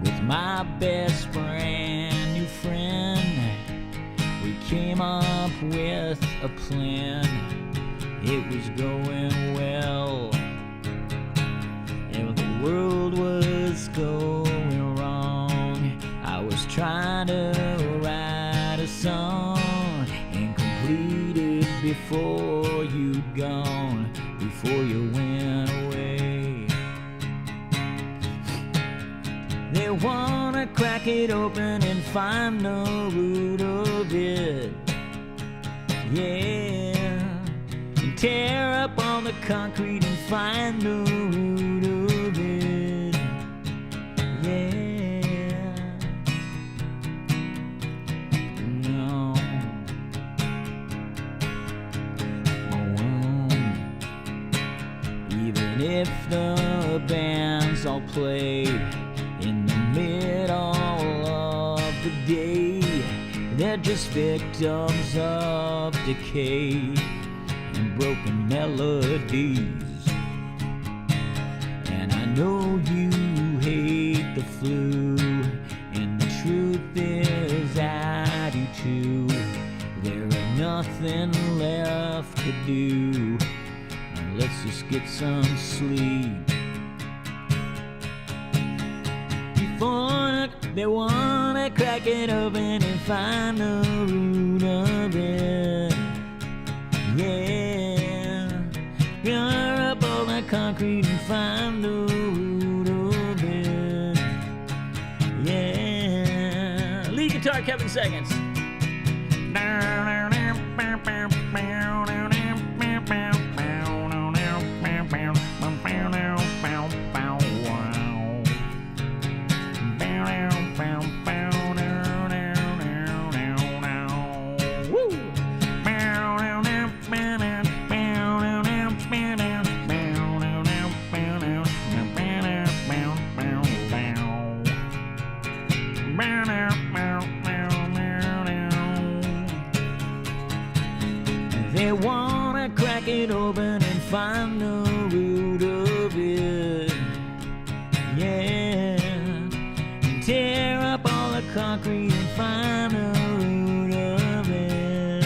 with my best brand new friend. We came up with a plan. It was going well. And the world was going wrong. I was trying to write a song and complete it before you'd gone, before you went away. They wanna crack it open and find the root of it. Yeah. And tear up all the concrete and find the root of it. Yeah. No. Even if the bands all play in the middle of the day, they're just victims of decay and broken melodies. And I know you hate the flu, and the truth is I do too. There ain't nothing left to do. Now let's just get some sleep. They wanna crack it open and find the root of it. Yeah. Tear up all that concrete and find the root of it. Yeah. Lead guitar, Kevin Seconds. They wanna crack it open and find the root of it. Yeah. Tear up all the concrete and find the root of it.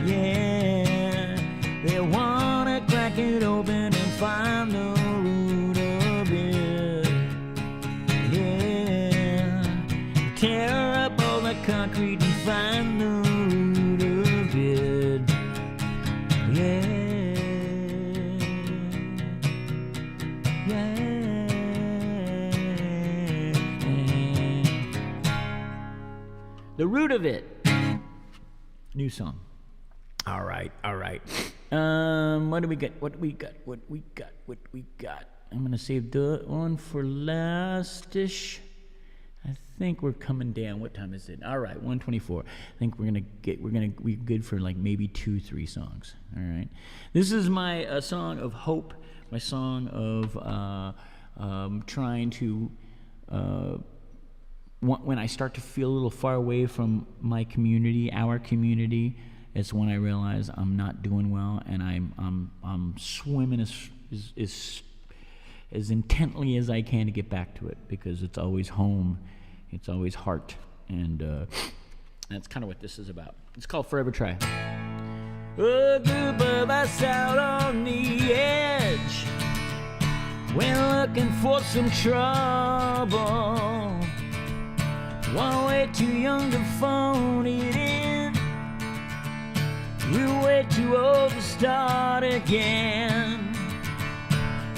Yeah. They wanna crack it open and find the root of it. Yeah. Tear up all the concrete and find the root of it. Yeah. Yeah. The root of it. New song. All right. What do we got? I'm gonna save the one for last-ish. I think we're coming down. What time is it? All right, 1:24. I think we're good for like maybe 2-3 songs. All right. This is my song of hope. My song of trying to. When I start to feel a little far away from my community, our community, it's when I realize I'm not doing well, and I'm swimming as intently as I can to get back to it, because it's always home, it's always heart, and that's kind of what this is about. It's called Forever Try. A group of us out on the edge, we're looking for some trouble. One way too young to phone it in, we're way too old to start again.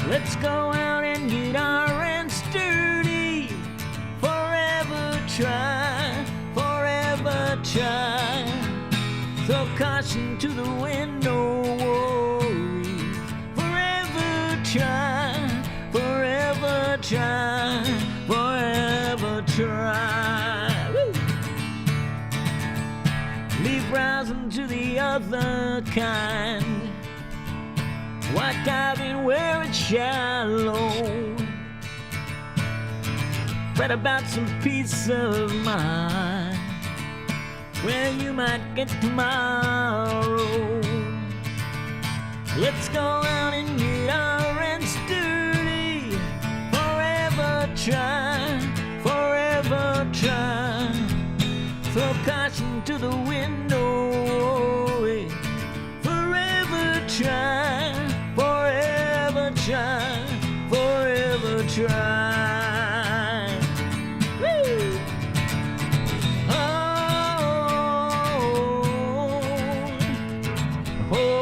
Let's go out and get our ends dirty. Forever try, forever try. Throw caution to the wind, no worry. Forever try, forever try, forever try. Leave browsing to the other kind. White diving where it's shallow. Fret about some peace of mind where you might get tomorrow. Let's go out and get our ends dirty. Forever try, forever try. Throw caution to the window. Forever try, forever try, forever try. Woo! Oh, oh,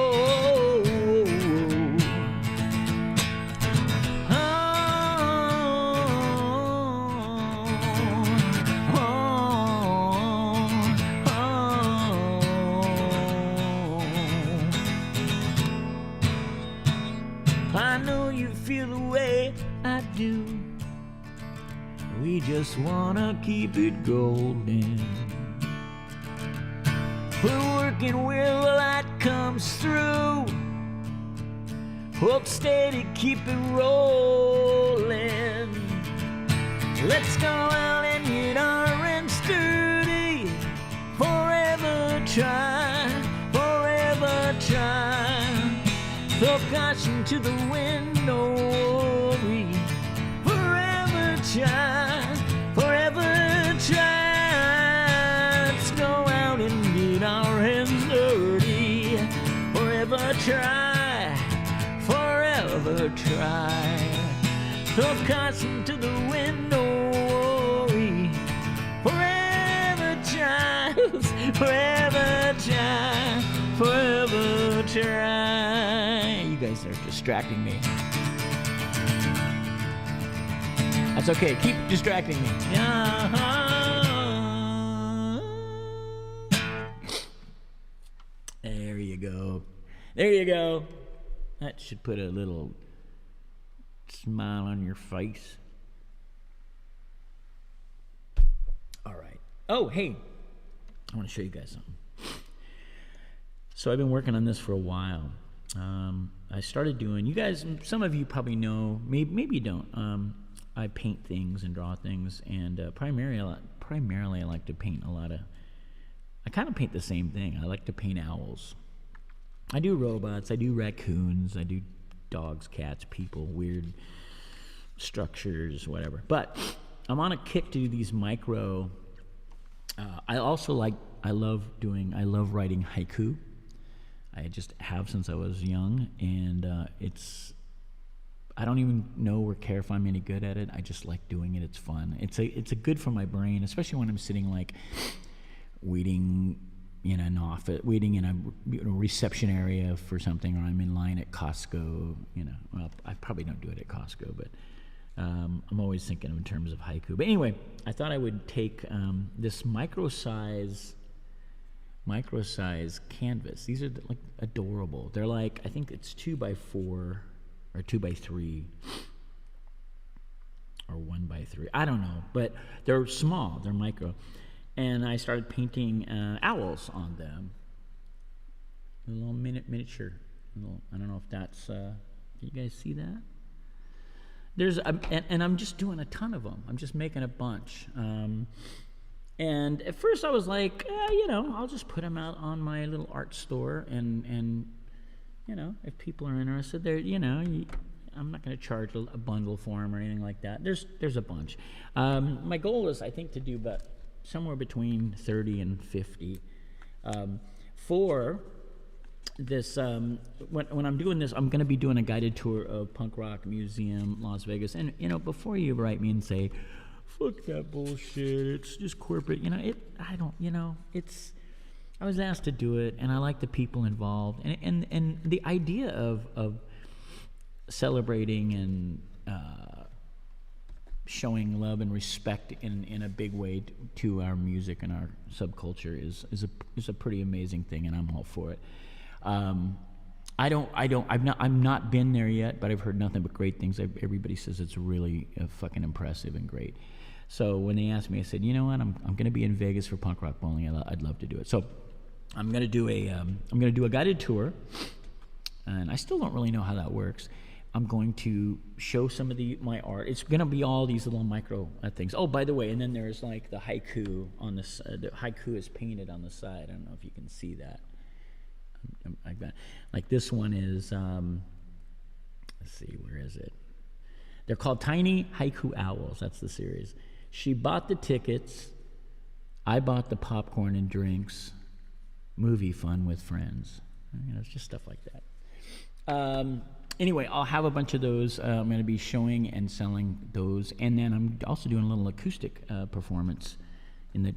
I know you feel the way I do. We just wanna keep it golden. We're working where the light comes through. Hold steady, keep it rolling. Let's go out and get our ends dirty. Forever try, forever try. Throw caution to the wind, no worry. Forever try, forever try. Let's go out and get our hands dirty. Forever try, forever try. Throw caution to the wind, no worry. Forever try, forever try, forever try. You guys are distracting me. That's okay, keep distracting me. There you go. There you go. That should put a little smile on your face. All right. Oh, hey. I want to show you guys something. So I've been working on this for a while. I started doing, you guys, some of you probably know, maybe you don't. I paint things and draw things, and primarily I like to paint a lot of, I kind of paint the same thing. I like to paint owls. I do robots, I do raccoons, I do dogs, cats, people, weird structures, whatever. But I'm on a kick to do these micro. I love writing haiku. I just have since I was young, and I don't even know or care if I'm any good at it. I just like doing it. It's fun. It's a good for my brain, especially when I'm sitting like waiting in an office, waiting in a reception area for something, or I'm in line at Costco. Well, I probably don't do it at Costco, but I'm always thinking in terms of haiku. But anyway, I thought I would take this micro size canvas. These are like adorable. They're like, I think it's 2x4 or 2x3 or 1x3. I don't know, but they're small. They're micro. And I started painting owls on them. A little miniature. I don't know if that's. Can you guys see that? And I'm just doing a ton of them. I'm just making a bunch. And at first I was like, I'll just put them out on my little art store, and if people are interested, I'm not going to charge a bundle for them or anything like that. There's a bunch. My goal is, I think, to do about somewhere between 30 and 50. For this, when I'm doing this, I'm going to be doing a guided tour of Punk Rock Museum, Las Vegas. And, before you write me and say, fuck that bullshit, it's just corporate, I was asked to do it, and I like the people involved. And the idea of celebrating and showing love and respect in a big way to our music and our subculture is a pretty amazing thing, and I'm all for it. I've not been there yet, but I've heard nothing but great things. Everybody says it's really fucking impressive and great. So when they asked me, I said, you know what, I'm going to be in Vegas for Punk Rock Bowling. I'd love to do it. So I'm going to do a guided tour, and I still don't really know how that works. I'm going to show some of my art. It's going to be all these little micro things. Oh, by the way, and then there's like the haiku on this. The haiku is painted on the side. I don't know if you can see that. Like this one is. Let's see, where is it? They're called Tiny Haiku Owls. That's the series. She bought the tickets. I bought the popcorn and drinks. Movie fun with friends. It's just stuff like that. Anyway, I'll have a bunch of those. I'm going to be showing and selling those, and then I'm also doing a little acoustic performance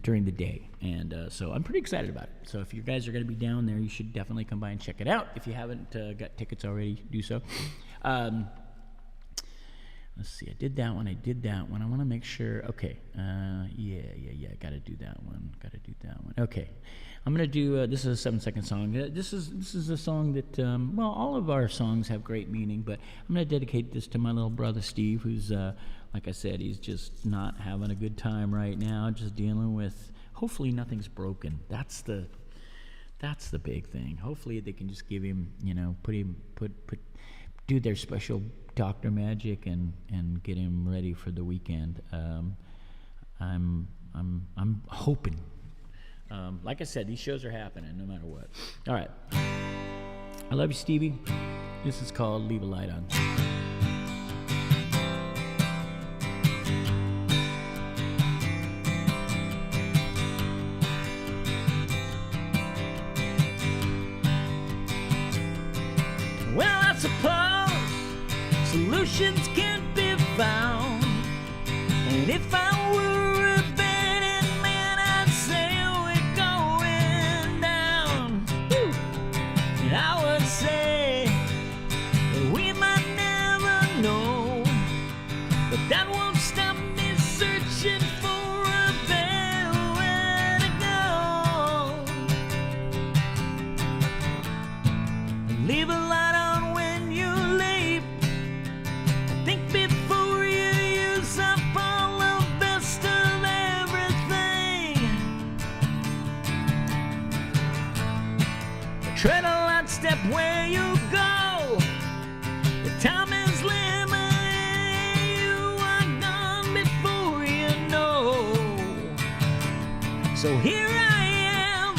during the day, and so I'm pretty excited about it. So if you guys are going to be down there, you should definitely come by and check it out. If you haven't got tickets already, do so. Let's see. I did that one. I want to make sure. Okay. Yeah. Got to do that one. Okay. I'm gonna do. This is a 7-second song. This is a song that. All of our songs have great meaning, but I'm gonna dedicate this to my little brother Steve, who's, like I said, he's just not having a good time right now. Just dealing with. Hopefully, nothing's broken. That's the big thing. Hopefully, they can just give him, do their special doctor magic and get him ready for the weekend. I'm hoping. Like I said, these shows are happening no matter what. All right. I love you, Stevie. This is called Leave a Light On. Well, I suppose solutions can't be found, and if I were a betting man, I'd say we're going down. And I would say that we might never know, but that won't stop me searching for a better way to go. Leave a light on when you leave. Think before you use up all the best of everything. Tread a light step where you go. The time is limited. You are gone before you know. So here I am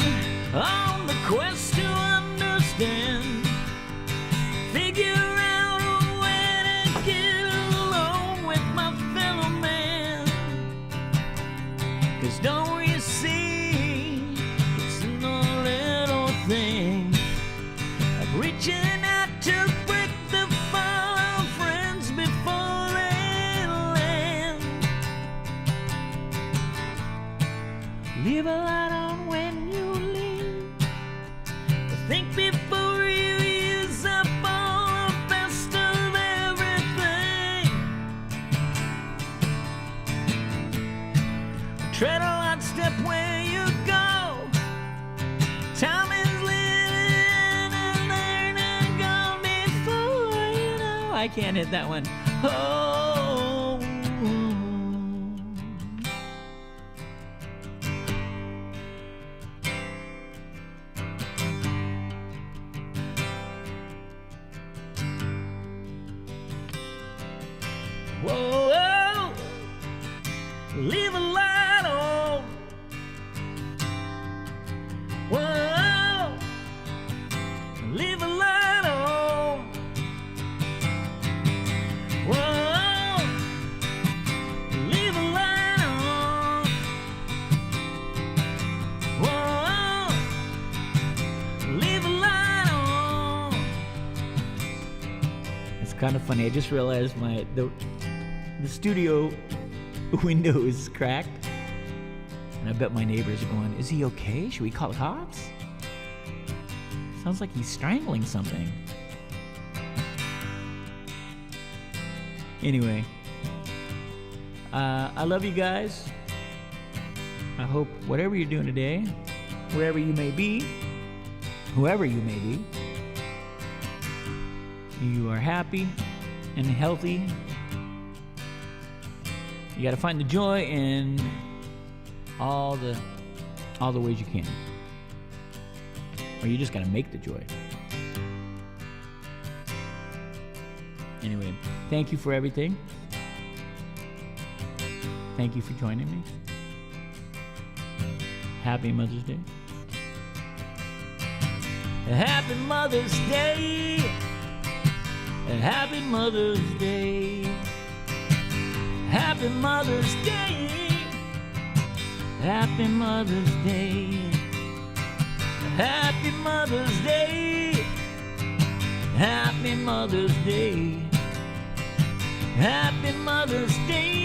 on the quest to understand. reaching out to break the fall of friends before they land. Leave a light on when you leave. Think before you use up all the best of everything. Tread a light step where you go. Time is living and learning gone before you know. I can't hit that one. Oh. Whoa, leave a light on. Whoa, leave a light on. Whoa, leave a light on. Whoa, leave a light on. It's kind of funny. I just realized the studio window is cracked, and I bet my neighbors are going, is he okay? Should we call the cops? Sounds like he's strangling something. Anyway, I love you guys. I hope whatever you're doing today, wherever you may be, whoever you may be, you are happy and healthy. You got to find the joy in all the ways you can, or you just got to make the joy. Anyway, thank you for everything. Thank you for joining me. Happy Mother's Day. Happy Mother's Day. Happy Mother's Day. Happy Mother's Day. Happy Mother's Day. Happy Mother's Day. Happy Mother's Day. Happy Mother's Day.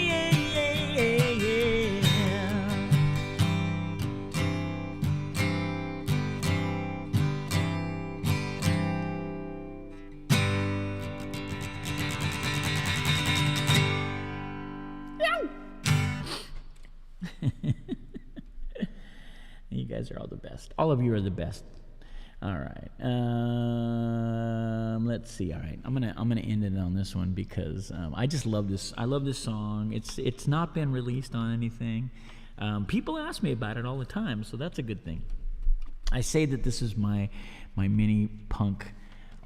You guys are all the best. All of you are the best. All right. Let's see. All right. I'm gonna end it on this one because I just love this. I love this song. It's not been released on anything. People ask me about it all the time, so that's a good thing. I say that this is my mini punk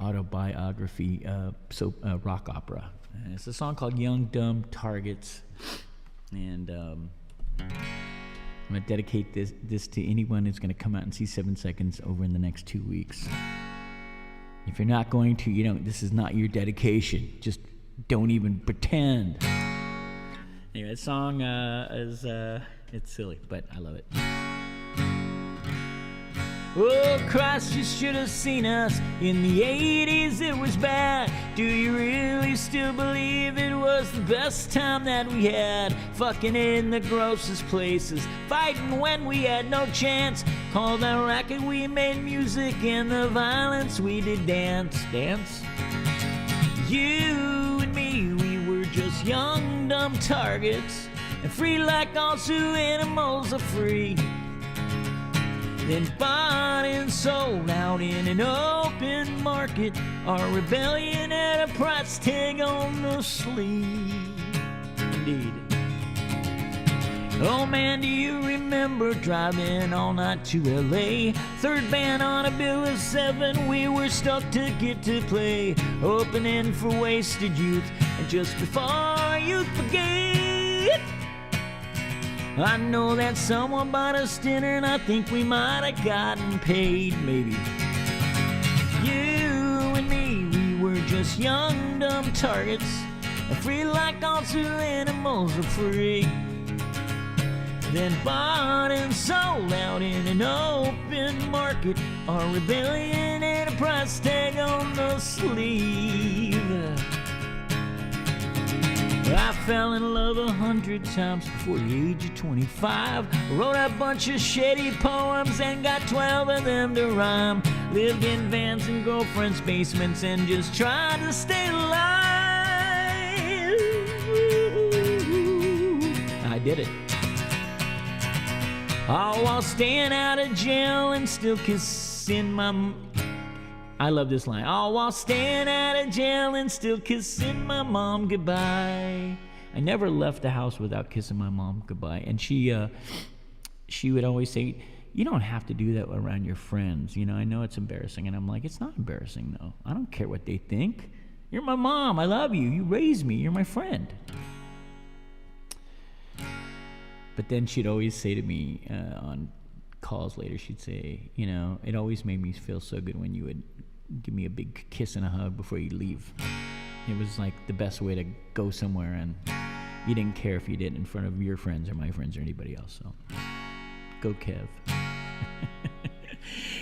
autobiography, rock opera. And it's a song called "Young Dumb Targets," and I'm going to dedicate this to anyone who's going to come out and see 7 Seconds over in the next 2 weeks. If you're not going to, this is not your dedication. Just don't even pretend. Anyway, that song it's silly, but I love it. Oh, Christ, you should have seen us in the 80s, it was bad. Do you really still believe it was the best time that we had? Fucking in the grossest places, fighting when we had no chance. All that racket we made music, and the violence we did dance. You and me, we were just young, dumb targets, and free like all zoo animals are free. Then bought and sold out in an open market. Our rebellion at a price tag on the sleeve. Indeed. Oh man, do you remember driving all night to LA? Third band on a bill of 7, we were stuck to get to play. Opening for Wasted Youth, and just before youth brigade, I know that someone bought us dinner, and I think we might have gotten paid, maybe. You and me, we were just young, dumb targets, free like all zoo animals are free. Then bought and sold out in an open market, our rebellion and a price tag on the sleeve. I fell in love 100 times before the age of 25. Wrote a bunch of shady poems and got 12 of them to rhyme. Lived in vans and girlfriends' basements and just tried to stay alive. I did it. All while staying out of jail and still kissing my... I love this line. All while staying out of jail and still kissing my mom goodbye. I never left the house without kissing my mom goodbye. And she would always say, you don't have to do that around your friends. You know, I know it's embarrassing. And I'm like, it's not embarrassing, though. I don't care what they think. You're my mom. I love you. You raised me. You're my friend. But then she'd always say to me on calls later, she'd say, you know, it always made me feel so good when you would give me a big kiss and a hug before you leave. It was like the best way to go somewhere, and you didn't care if you did it in front of your friends or my friends or anybody else. So go Kev.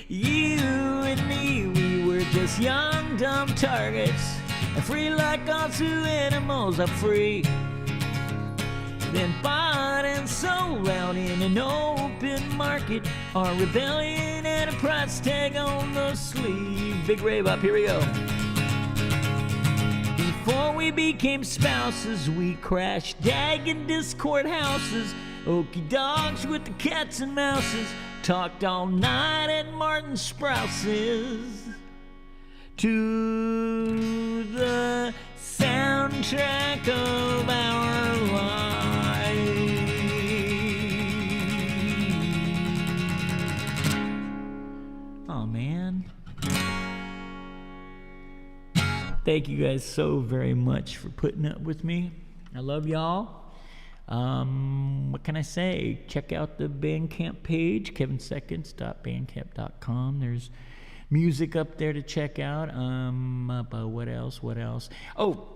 You and me, we were just young dumb targets, and free like all zoo animals are free. Then bought and sold out in an open market. Our rebellion and a price tag on the sleeve. Big rave up, here we go. Before we became spouses, we crashed dag in Discord houses. Okie dogs with the cats and mouses. Talked all night at Martin Sprouse's. To the soundtrack of our lives. Oh, man. Thank you guys so very much for putting up with me. I love y'all. What can I say? Check out the Bandcamp page, kevinseconds.bandcamp.com. There's music up there to check out. What else? Oh,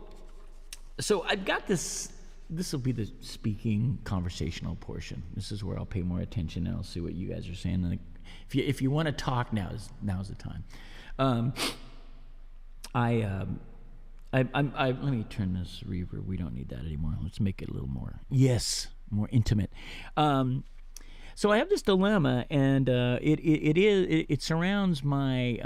so I've got this. This will be the speaking conversational portion. This is where I'll pay more attention and I'll see what you guys are saying. And if you want to talk, now's the time. Let me turn this reverb. We don't need that anymore. Let's make it a little more. Yes, more intimate. So I have this dilemma, and it surrounds my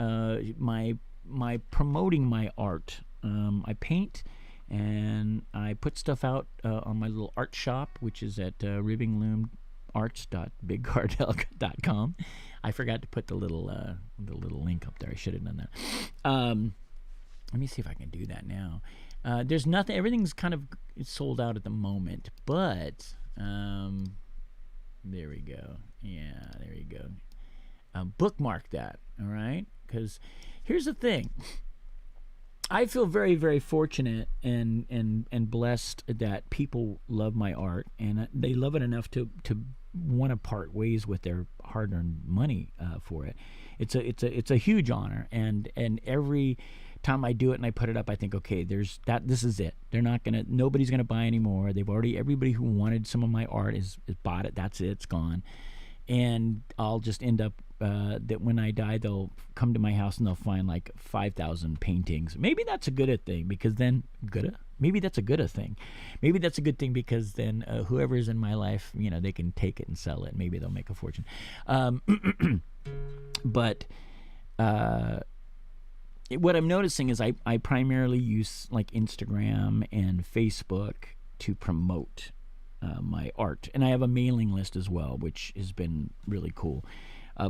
promoting my art. I paint, and I put stuff out on my little art shop, which is at rivingloomarts.bigcartel.com. I forgot to put the little link up there. I should have done that. Let me see if I can do that now. There's nothing. Everything's kind of sold out at the moment, but there we go. Yeah, there you go. Bookmark that, all right? Because here's the thing. I feel very, very fortunate and blessed that people love my art, and they love it enough to want to part ways with their hard-earned money for it. It's a huge honor, and every time I do it and I put it up, I think, okay, this is it. Nobody's gonna buy anymore. Everybody who wanted some of my art is bought it. That's it. It's gone. And I'll just end up that when I die, they'll come to my house and they'll find like 5,000 paintings. Maybe that's a good thing, because then maybe that's a good thing. Maybe that's a good thing, because then whoever's in my life, they can take it and sell it. Maybe they'll make a fortune. But what I'm noticing is I primarily use like Instagram and Facebook to promote my art, and I have a mailing list as well, which has been really cool.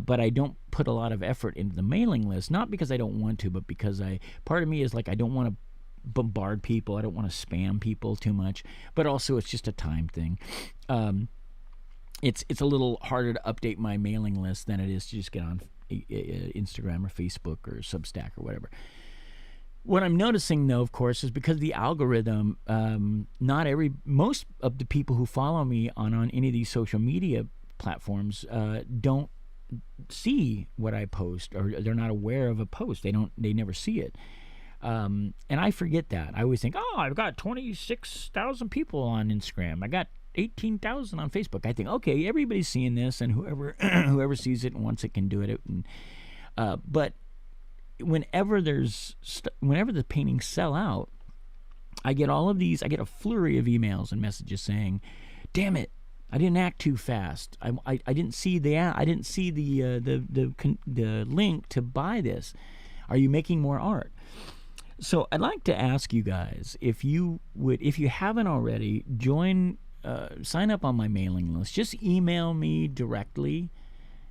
But I don't put a lot of effort into the mailing list, not because I don't want to, but because part of me is like, I don't want to bombard people. I don't want to spam people too much, but also it's just a time thing. It's a little harder to update my mailing list than it is to just get on Instagram or Facebook or Substack or whatever. What I'm noticing, though, of course, is because the algorithm, most of the people who follow me on any of these social media platforms don't see what I post, or they're not aware of a post. They never see it. And I forget that. I always think, I've got 26,000 people on Instagram. I got 18,000 on Facebook. I think, okay, everybody's seeing this, and whoever sees it and wants it can do it. But whenever whenever the paintings sell out, I get all of these. I get a flurry of emails and messages saying, "Damn it, I didn't act too fast. I didn't see the link to buy this. Are you making more art?" So I'd like to ask you guys, if you haven't already, sign up on my mailing list. Just email me directly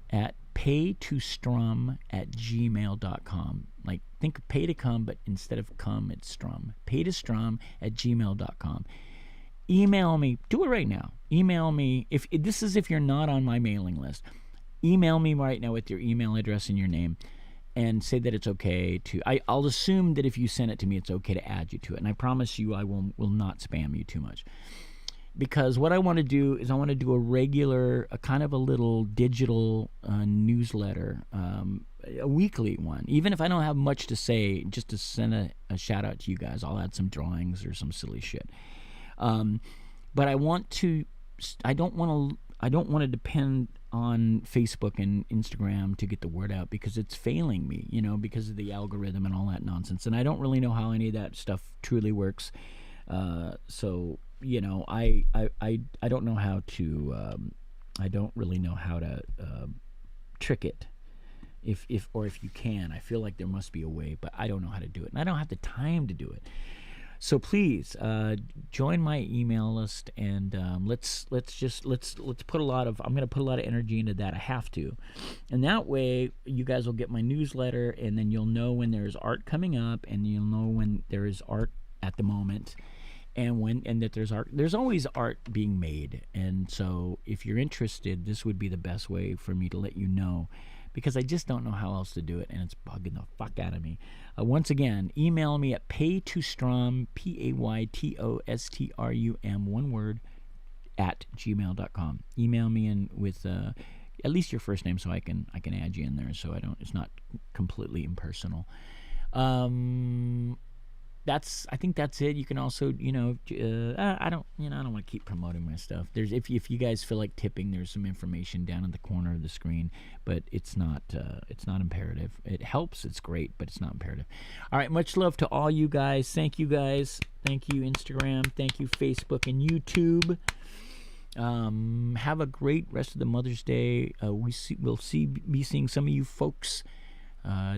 at paytostrum@gmail.com. Like, think pay to come, but instead of come, it's strum. paytostrum@gmail.com. Email me. Do it right now. Email me. If you're not on my mailing list, email me right now with your email address and your name, and say that it's okay to. I'll assume that if you send it to me, it's okay to add you to it, and I promise you, I will not spam you too much. Because what I want to do is I want to do a regular, a kind of a little digital newsletter, a weekly one. Even if I don't have much to say, just to send a shout out to you guys, I'll add some drawings or some silly shit. But I don't want to depend on Facebook and Instagram to get the word out, because it's failing me, because of the algorithm and all that nonsense. And I don't really know how any of that stuff truly works. So I don't know how to. I don't really know how to trick it. If you can, I feel like there must be a way, but I don't know how to do it, and I don't have the time to do it. So please join my email list, and let's put a lot of. I'm going to put a lot of energy into that. I have to, and that way you guys will get my newsletter, and then you'll know when there's art coming up, and you'll know when there is art at the moment, and that there's art. There's always art being made, and so if you're interested, this would be the best way for me to let you know. Because I just don't know how else to do it, and it's bugging the fuck out of me. Once again, email me at paytostrum, paytostrum, one word, @gmail.com. Email me in with at least your first name, so I can add you in there, so it's not completely impersonal. I think that's it. You can also, I don't want to keep promoting my stuff. There's if you guys feel like tipping, there's some information down in the corner of the screen, but it's not imperative. It helps. It's great, but it's not imperative. All right, much love to all you guys. Thank you guys. Thank you Instagram. Thank you Facebook and YouTube. Have a great rest of the Mother's Day. We'll be seeing some of you folks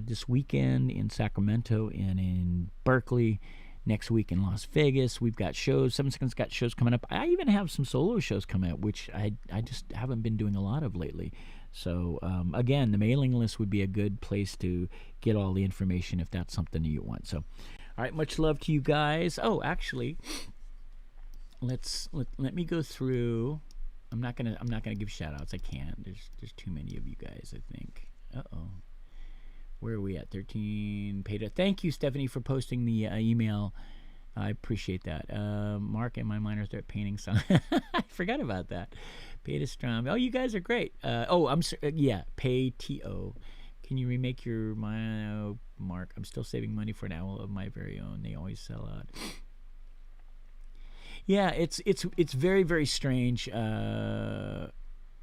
this weekend in Sacramento and in Berkeley, next week in Las Vegas. We've got shows. 7 Seconds got shows coming up. I even have some solo shows coming up, which I just haven't been doing a lot of lately. So again, the mailing list would be a good place to get all the information if that's something that you want. So, all right, much love to you guys. Oh, actually, let me go through. I'm not gonna give shout outs. I can't. There's too many of you guys, I think. Where are we at? 13 Peter. Thank you, Stephanie, for posting the email. I appreciate that. Mark and my minor start painting some. I forgot about that. Peter Strom. Oh, you guys are great. I'm sorry. Yeah, Pay TO. Can you remake your Mark? I'm still saving money for an owl of my very own. They always sell out. Yeah, it's very, very strange.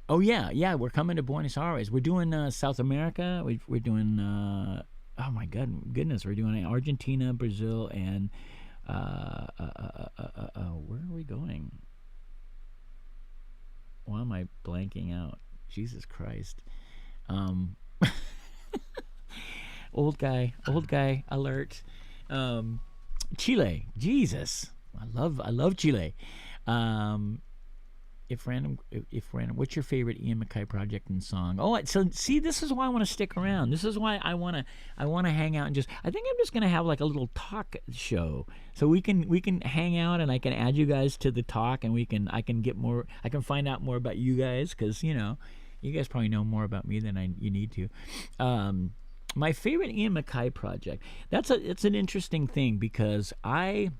Oh yeah, we're coming to Buenos Aires. We're doing South America. We're doing oh my goodness, we're doing Argentina, Brazil, and where are we going? Why am I blanking out? Jesus Christ. Old guy alert. Chile. Jesus. I love Chile. If random, what's your favorite Ian MacKaye project and song? Oh, so see, this is why I want to stick around. This is why I want to hang out and I think I'm just gonna have like a little talk show, so we can hang out and I can add you guys to the talk, and I can find out more about you guys, because you guys probably know more about me than you need to. My favorite Ian MacKaye project. It's an interesting thing, because I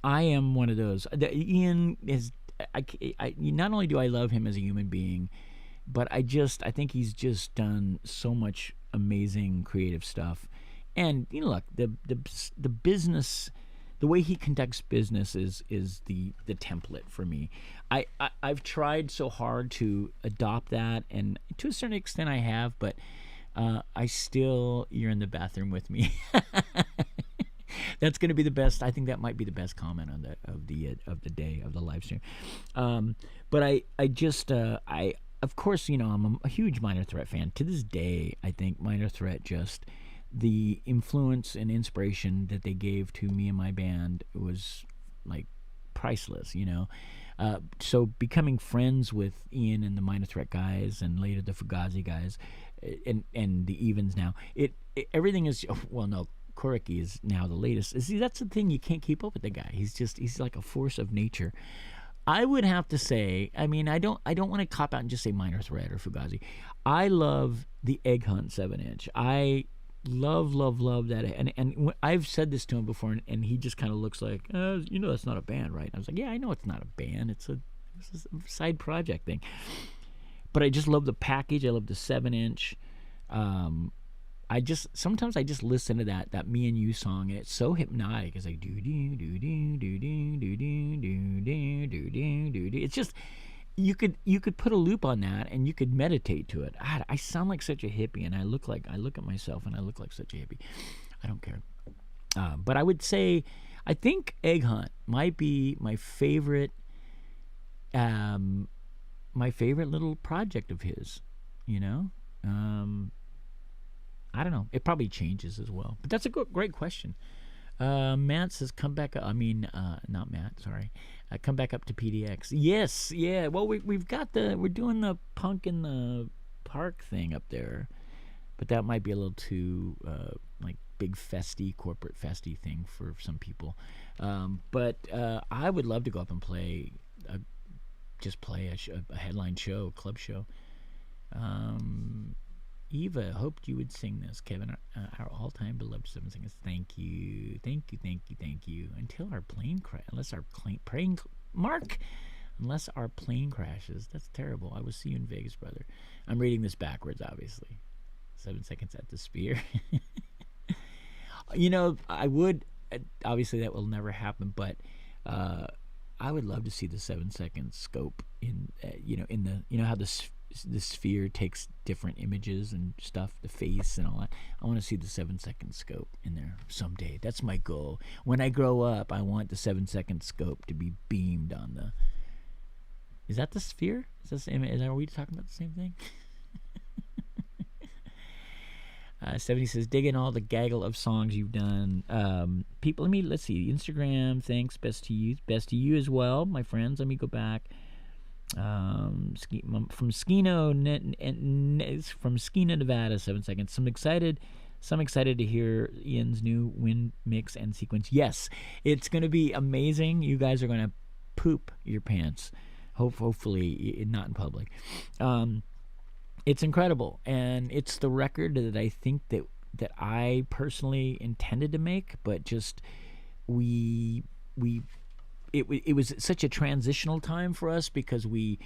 am one of those. Ian is. I not only do I love him as a human being, but I think he's just done so much amazing creative stuff. And look, the business, the way he conducts business is the template for me. I've tried so hard to adopt that, and to a certain extent I have, but You're in the bathroom with me. That's going to be the best. I think that might be the best comment on of the day of the live stream. But I of course, I'm a huge Minor Threat fan. To this day, I think Minor Threat, just the influence and inspiration that they gave to me and my band was like priceless. So becoming friends with Ian and the Minor Threat guys, and later the Fugazi guys, and the Evens now, everything is, well, no, Koriki is now the latest. See, that's the thing, you can't keep up with the guy. He's like a force of nature. I would have to say, I mean, I don't want to cop out and just say Minor Threat or Fugazi. I love the Egg Hunt 7-inch. I love that, and I've said this to him before, and he just kind of looks like, that's not a band, right? I was like, yeah, I know it's not a band. It's a side project thing. But I just love the package. I love the 7-inch. Sometimes I just listen to that Me and You song, and it's so hypnotic. It's like do do do do do do do do do do do do. It's just, you could put a loop on that and you could meditate to it. I sound like such a hippie, and I look at myself and I look like such a hippie. I don't care. But I would say, I think Egg Hunt might be my favorite little project of his. I don't know. It probably changes as well. But that's a great question. Matt says, come back. Not Matt, sorry. Come back up to PDX. Yes, yeah. Well, we're doing the Punk in the Park thing up there. But that might be a little too, like, big festy, corporate festy thing for some people. But I would love to go up and play a headline show, a club show. Eva, hoped you would sing this. Kevin, our all-time beloved 7 seconds. Thank you. Until our plane unless our plane crashes. That's terrible. I will see you in Vegas, brother. I'm reading this backwards, obviously. 7 seconds at the Sphere. I would. Obviously, that will never happen, but I would love to see the 7-second scope in how the Sphere takes different images and stuff, the face and all that. I want to see the 7-second scope in there someday. That's my goal. When I grow up, I want the 7-second scope to be beamed on the. Is that the Sphere? Are we talking about the same thing? 70 says, dig in all the gaggle of songs you've done. People, let's see. Instagram, thanks. Best to you as well, my friends. Let me go back. From Skino, Nevada, 7 seconds. Some excited to hear Ian's new wind mix and sequence. Yes, it's going to be amazing. You guys are going to poop your pants. Hopefully not in public. It's incredible, and it's the record that I think that I personally intended to make, but just it was such a transitional time for us, because we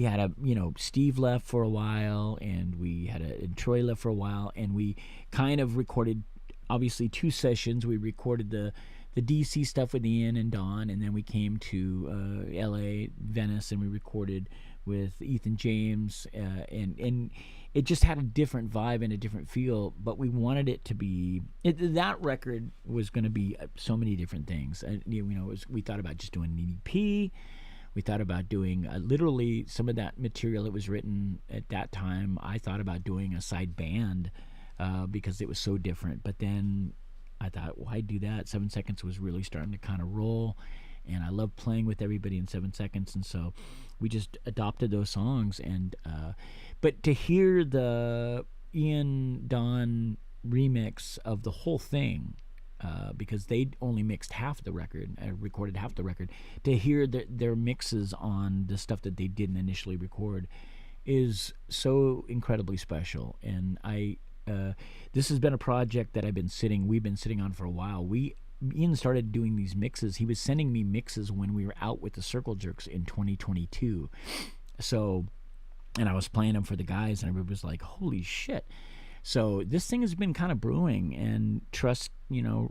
had Steve left for a while, and we had and Troy left for a while, and we kind of recorded obviously 2 sessions. We recorded the DC stuff with Ian and Don, and then we came to LA, Venice, and we recorded with Ethan James, and it just had a different vibe and a different feel, but we wanted it to be, that record was going to be so many different things. We thought about just doing an EP. We thought about doing literally some of that material that was written at that time. I thought about doing a side band because it was so different, but then I thought, why do that? 7 seconds was really starting to kind of roll, and I love playing with everybody in 7 seconds, and so we just adopted those songs. And but to hear the Ian Don remix of the whole thing, because they only mixed half the record, recorded half the record, to hear their mixes on the stuff that they didn't initially record is so incredibly special. And this has been a project that we've been sitting on for a while. Ian started doing these mixes. He was sending me mixes when we were out with the Circle Jerks in 2022. So, and I was playing them for the guys, and everybody was like, holy shit. So this thing has been kind of brewing, and Trust,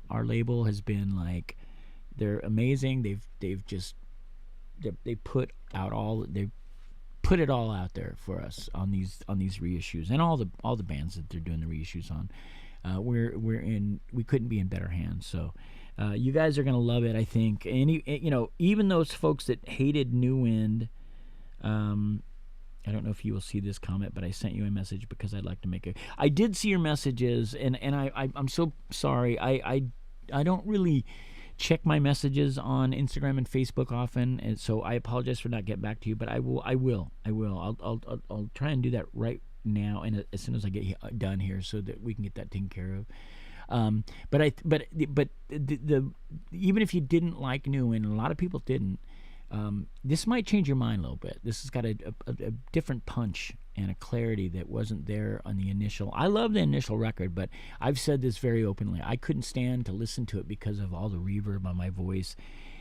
our label has been like, they're amazing. They put put it all out there for us on these reissues, and all the bands that they're doing the reissues on. We couldn't be in better hands. So you guys are gonna love it, I think. And even those folks that hated New Wind. I don't know if you will see this comment, but I sent you a message because I'd like to make it. I did see your messages, and I'm so sorry. I don't really check my messages on Instagram and Facebook often, and so I apologize for not getting back to you. But I will. I'll try and do that right now, and as soon as I get done here, so that we can get that taken care of. But even if you didn't like New Wind, and a lot of people didn't. This might change your mind a little bit. This has got a different punch and a clarity that wasn't there on the initial. I love the initial record, but I've said this very openly. I couldn't stand to listen to it because of all the reverb on my voice.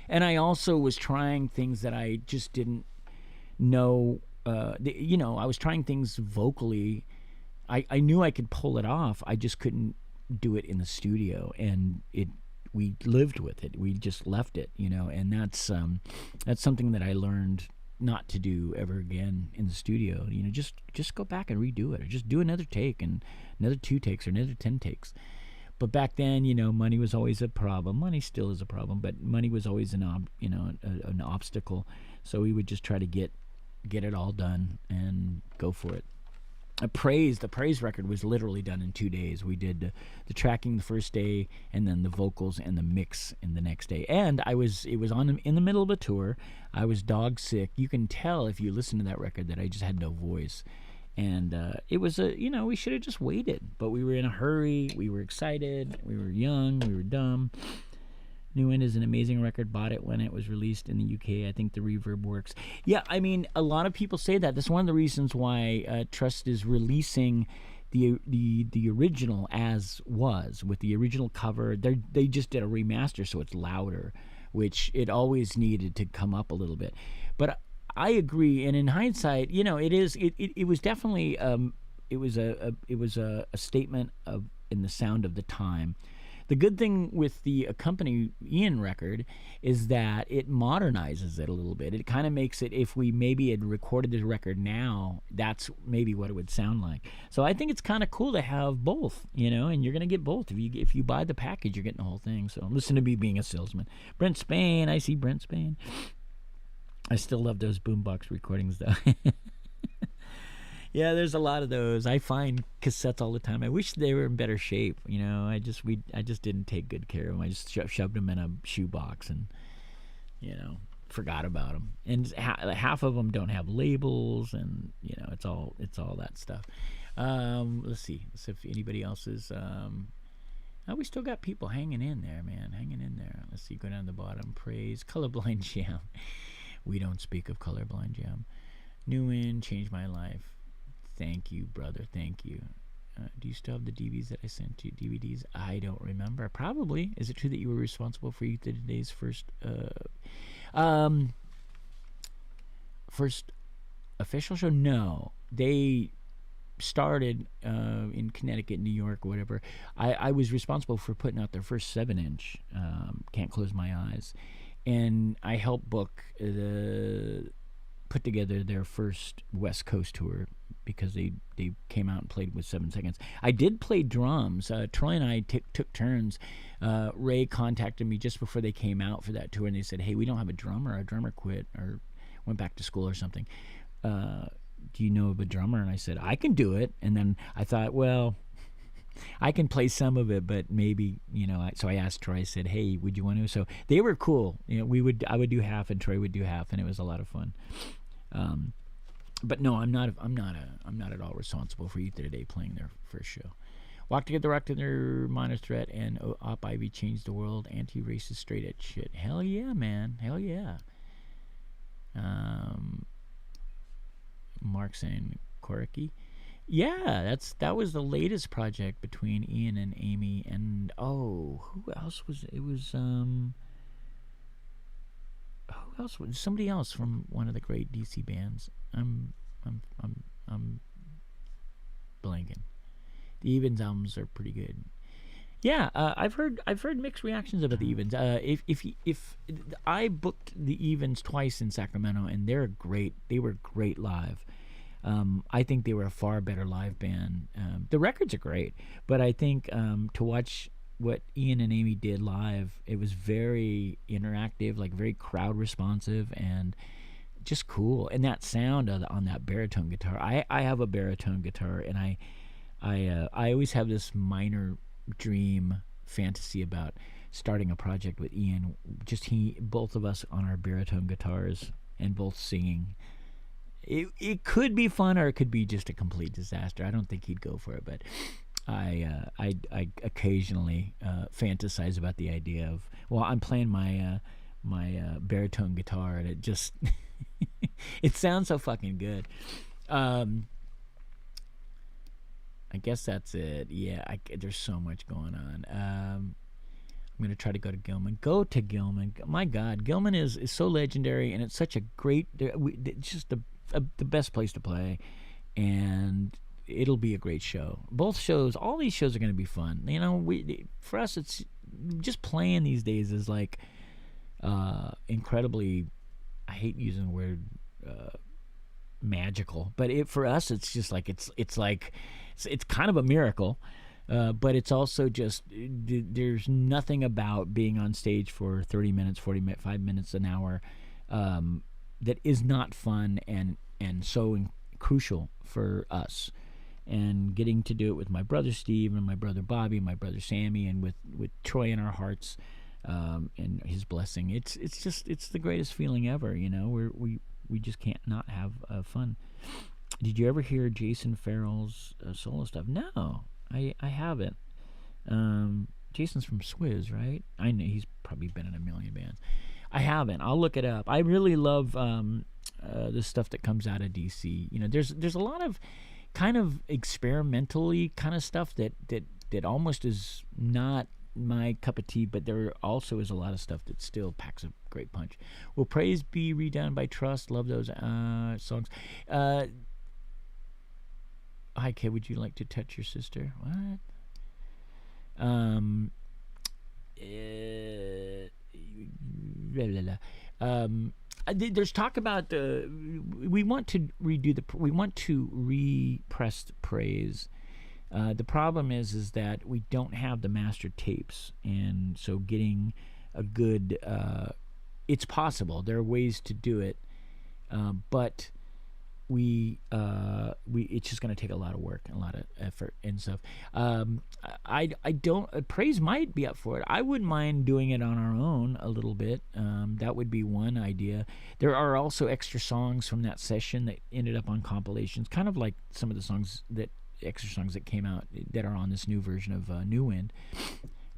And I also was trying things that I just didn't know. I was trying things vocally. I knew I could pull it off. I just couldn't do it in the studio. And we lived with it. We just left it, and that's something that I learned not to do ever again in the studio. Just go back and redo it, or just do another take and another 2 takes or another 10 takes. But back then, money was always a problem. Money still is a problem, but money was always an obstacle. So we would just try to get it all done and go for it. The praise record was literally done in 2 days. We did the tracking the first day, and then the vocals and the mix in the next day. And it was in the middle of a tour. I was dog sick. You can tell if you listen to that record that I just had no voice. And it was we should have just waited, but we were in a hurry. We were excited. We were young. We were dumb. New Wind is an amazing record. Bought it when it was released in the UK. I think the reverb works. Yeah, I mean, a lot of people say that. That's one of the reasons why Trust is releasing the original as was, with the original cover. They just did a remaster, so it's louder, which it always needed to come up a little bit. But I agree, and in hindsight, it was definitely it was a statement in the sound of the time. The good thing with the accompanying record is that it modernizes it a little bit. It kind of makes it, if we maybe had recorded this record now, that's maybe what it would sound like. So I think it's kind of cool to have both, and you're going to get both. If you buy the package, you're getting the whole thing. So listen to me being a salesman. Brent Spain, I see Brent Spain. I still love those boombox recordings, though. Yeah, there's a lot of those. I find cassettes all the time. I wish they were in better shape. I just didn't take good care of them. I just shoved them in a shoebox and, forgot about them. And half of them don't have labels, and it's all that stuff. Let's see if anybody else is. We still got people hanging in there, man, hanging in there. Let's see, go down to the bottom. Praise Colorblind Jam. We don't speak of Colorblind Jam. New Wind changed my life. Thank you, brother. Thank you. Do you still have the DVDs that I sent you? DVDs? I don't remember. Probably. Is it true that you were responsible for Youth of Today's first official show? No. They started in Connecticut, New York, or whatever. I was responsible for putting out their first 7-inch, Can't Close My Eyes. And I helped put together their first West Coast tour, because they came out and played with 7 Seconds. I did play drums. Troy and I took turns. Ray contacted me just before they came out for that tour, and they said, hey, we don't have a drummer. Our drummer quit or went back to school or something. Do you know of a drummer? And I said, I can do it. And then I thought, well, I can play some of it, but maybe, so I asked Troy. I said, hey, would you want to? So they were cool. I would do half and Troy would do half, and it was a lot of fun. But no, I'm not at all responsible for Youth Today playing their first show. Walk Together, Rock Together, Minor Threat, and Op Ivy Changed the World. Anti-racist, straight edge shit. Hell yeah, man. Hell yeah. Mark saying Koriki. Yeah, that was the latest project between Ian and Amy, and who else was it? It was who else was somebody else from one of the great DC bands. I'm blanking. The Evans albums are pretty good. Yeah, I've heard mixed reactions about the evens. If I booked the evens twice in Sacramento, and they're great. They were great live. I think they were a far better live band. The records are great, but I think to watch what Ian and Amy did live, it was very interactive, like very crowd responsive, and just cool. And that sound on that baritone guitar. I have a baritone guitar, and I always have this minor dream fantasy about starting a project with Ian. Just both of us on our baritone guitars and both singing. It could be fun, or it could be just a complete disaster. I don't think he'd go for it, but I occasionally fantasize about the idea of, well, I'm playing my baritone guitar, and it just it sounds so fucking good. I guess that's it. Yeah, there's so much going on. I'm going to try to go to Gilman. Go to Gilman. My God, Gilman is so legendary, and it's such a great, it's just the best place to play, and it'll be a great show. Both shows, all these shows are going to be fun. You know, for us, it's just playing these days is like incredibly, I hate using the word magical, but for us, it's just like, it's kind of a miracle, but it's also just, there's nothing about being on stage for 30 minutes, 45 minutes, an hour, that is not fun and so crucial for us. And getting to do it with my brother Steve and my brother Bobby and my brother Sammy, and with Troy in our hearts, and his blessing, it's the greatest feeling ever. You know, we just can't not have fun. Did you ever hear Jason Farrell's solo stuff? No, I haven't. Jason's from Swizz, right? I know he's probably been in a million bands. I haven't. I'll look it up. I really love the stuff that comes out of DC. You know, there's a lot of kind of experimentally kind of stuff that almost is not my cup of tea, but there also is a lot of stuff that still packs a great punch. Will Praise Be Redone by Trust? Love those songs. Hi, kid, would you like to touch your sister? What? There's talk about we want to repress Praise. The problem is that we don't have the master tapes, and so getting a good it's possible. There are ways to do it, but it's just going to take a lot of work and a lot of effort and stuff. I don't, Praise might be up for it. I wouldn't mind doing it on our own a little bit. That would be one idea. There are also extra songs from that session that ended up on compilations, kind of like some of the extra songs that came out that are on this new version of New Wind.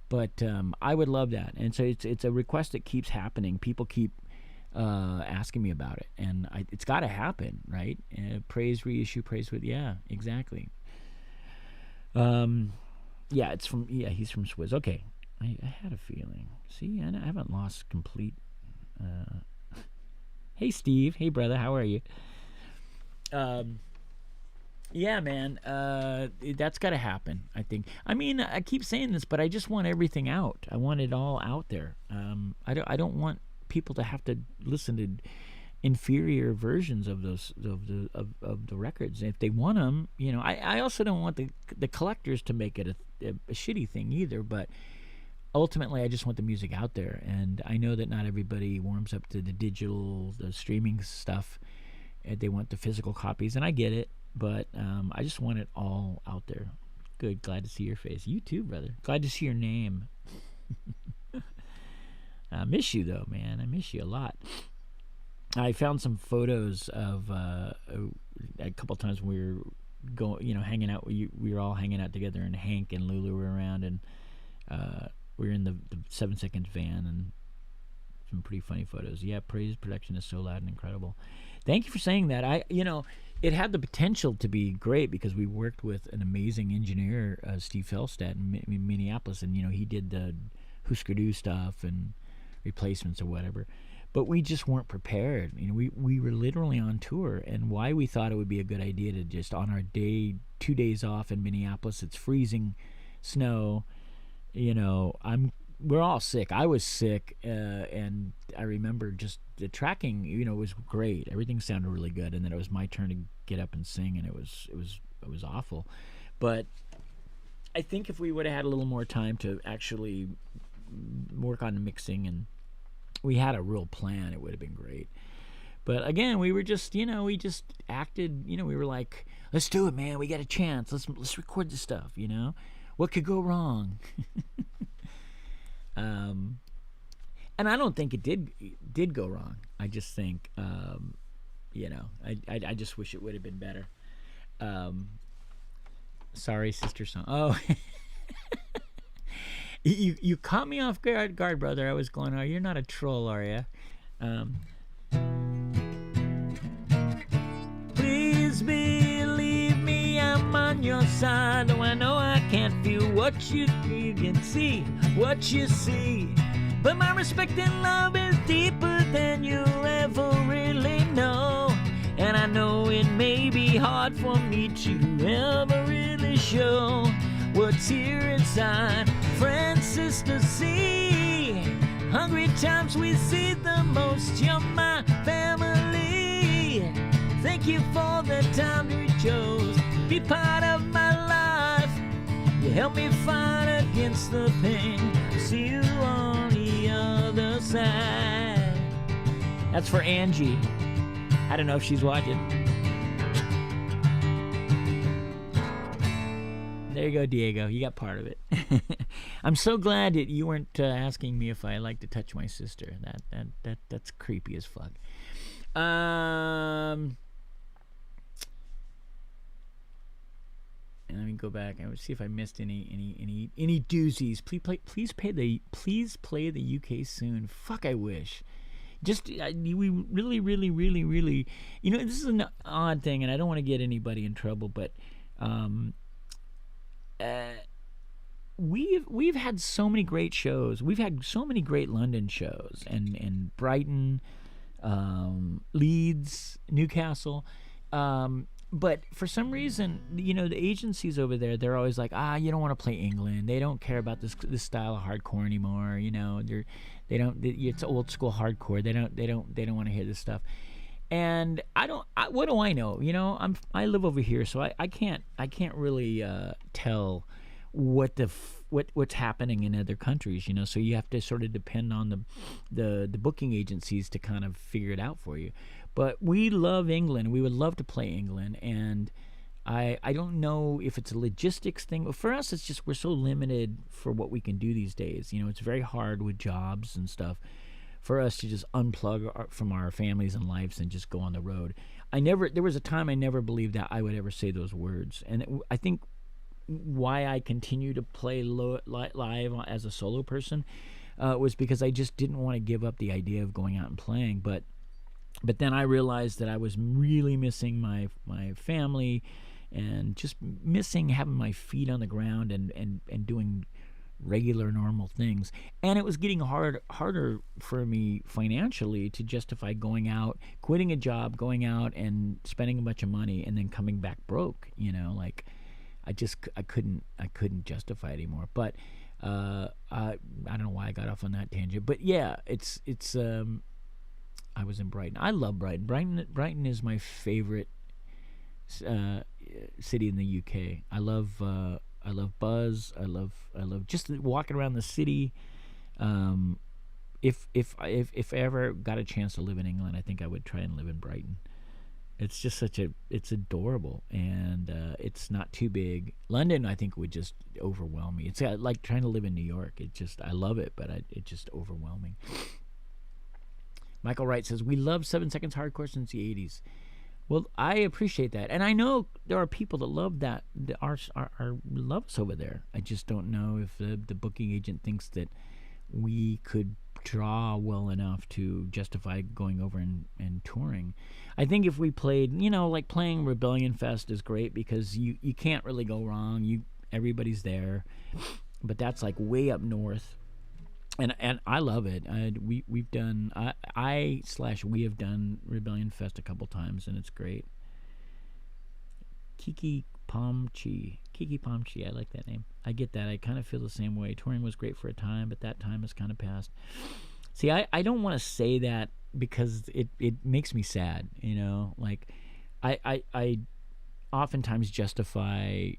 But I would love that. And so it's a request that keeps happening. People keep asking me about it, and it's got to happen, right? Praise reissue, Praise with, yeah, exactly. Yeah, he's from Swizz. Okay, I had a feeling. See, I haven't lost complete. Hey, Steve. Hey, brother. How are you? Yeah, man. That's got to happen, I think. I mean, I keep saying this, but I just want everything out. I want it all out there. I don't want people to have to listen to inferior versions of the records. If they want them, you know, I also don't want the collectors to make it a shitty thing either, but ultimately I just want the music out there. And I know that not everybody warms up to the streaming stuff. They want the physical copies, and I get it, but I just want it all out there. Good. Glad to see your face. You too, brother. Glad to see your name. I miss you, though, man. I miss you a lot. I found some photos of a couple times when we were hanging out. We were all hanging out together, and Hank and Lulu were around, and we were in the 7 Seconds van, and some pretty funny photos. Yeah, Praise production is so loud and incredible. Thank you for saying that. It had the potential to be great because we worked with an amazing engineer, Steve Felstad, in Minneapolis, and he did the Husker Du stuff and replacements or whatever, but we just weren't prepared. We were literally on tour, and why we thought it would be a good idea to just on our 2 days off in Minneapolis, it's freezing snow, we're all sick. I was sick, and I remember just the tracking. Was great. Everything sounded really good, and then it was my turn to get up and sing, and it was awful. But I think if we would have had a little more time to actually work on the mixing, and we had a real plan, it would have been great. But again, we were just, we just acted, we were like, let's do it, man. We got a chance. Let's record this stuff, What could go wrong? And I don't think it did go wrong. I just think, I just wish it would have been better. Sorry, sister song. Oh, you caught me off guard, brother. I was going, oh, you're not a troll, are you? Please believe me, I'm on your side. Though I know I can't feel what you can see, what you see. But my respect and love is deeper than you'll ever really know. And I know it may be hard for me to ever really show what's here inside. Friends, sisters, see. Hungry times we see the most. You're my family. Thank you for the time you chose. Be part of my life. You help me fight against the pain. See you on the other side. That's for Angie. I don't know if she's watching. There you go, Diego. You got part of it. I'm so glad that you weren't asking me if I like to touch my sister. That's creepy as fuck. Let me go back and see if I missed any doozies. Please play the UK soon. Fuck, I wish. We really, really, really, really. This is an odd thing, and I don't want to get anybody in trouble, but we've had so many great shows. We've had so many great London shows, and Brighton, Leeds, Newcastle. But for some reason, the agencies over there, they're always like, you don't want to play England. They don't care about this style of hardcore anymore. It's old school hardcore. They don't want to hear this stuff. And what do I know? I live over here, so I can't really tell what's happening in other countries. So you have to sort of depend on the booking agencies to kind of figure it out for you. But we love England. We would love to play England, and I don't know if it's a logistics thing. For us, it's just we're so limited for what we can do these days. It's very hard with jobs and stuff for us to just unplug from our families and lives and just go on the road. There was a time I never believed that I would ever say those words, and I think why I continue to play live as a solo person was because I just didn't want to give up the idea of going out and playing, but then I realized that I was really missing my family and just missing having my feet on the ground and doing regular normal things. And it was getting harder for me financially to justify going out, quitting a job, going out and spending a bunch of money and then coming back broke. I couldn't justify it anymore. But I don't know why I got off on that tangent. But yeah, it's I was in Brighton. I love Brighton. Brighton is my favorite city in the UK. I love buzz. I love just walking around the city. If I ever got a chance to live in England, I think I would try and live in Brighton. It's just it's adorable, and it's not too big. London, I think, would just overwhelm me. It's like trying to live in New York. I love it, but it's just overwhelming. Michael Wright says, we love 7 Seconds Hardcore since the 80s. Well, I appreciate that. And I know there are people that love that, love us over there. I just don't know if the booking agent thinks that we could draw well enough to justify going over and touring. I think if we played, like playing Rebellion Fest is great because you can't really go wrong. Everybody's there. But that's like way up north. And I love it. We've done we have done Rebellion Fest a couple times, and it's great. Kiki Pomchi Kiki Palmchi. I like that name. I get that. I kind of feel the same way. Touring was great for a time, but that time has kind of passed. See, I don't want to say that because it makes me sad, you know? Like, I oftentimes justify,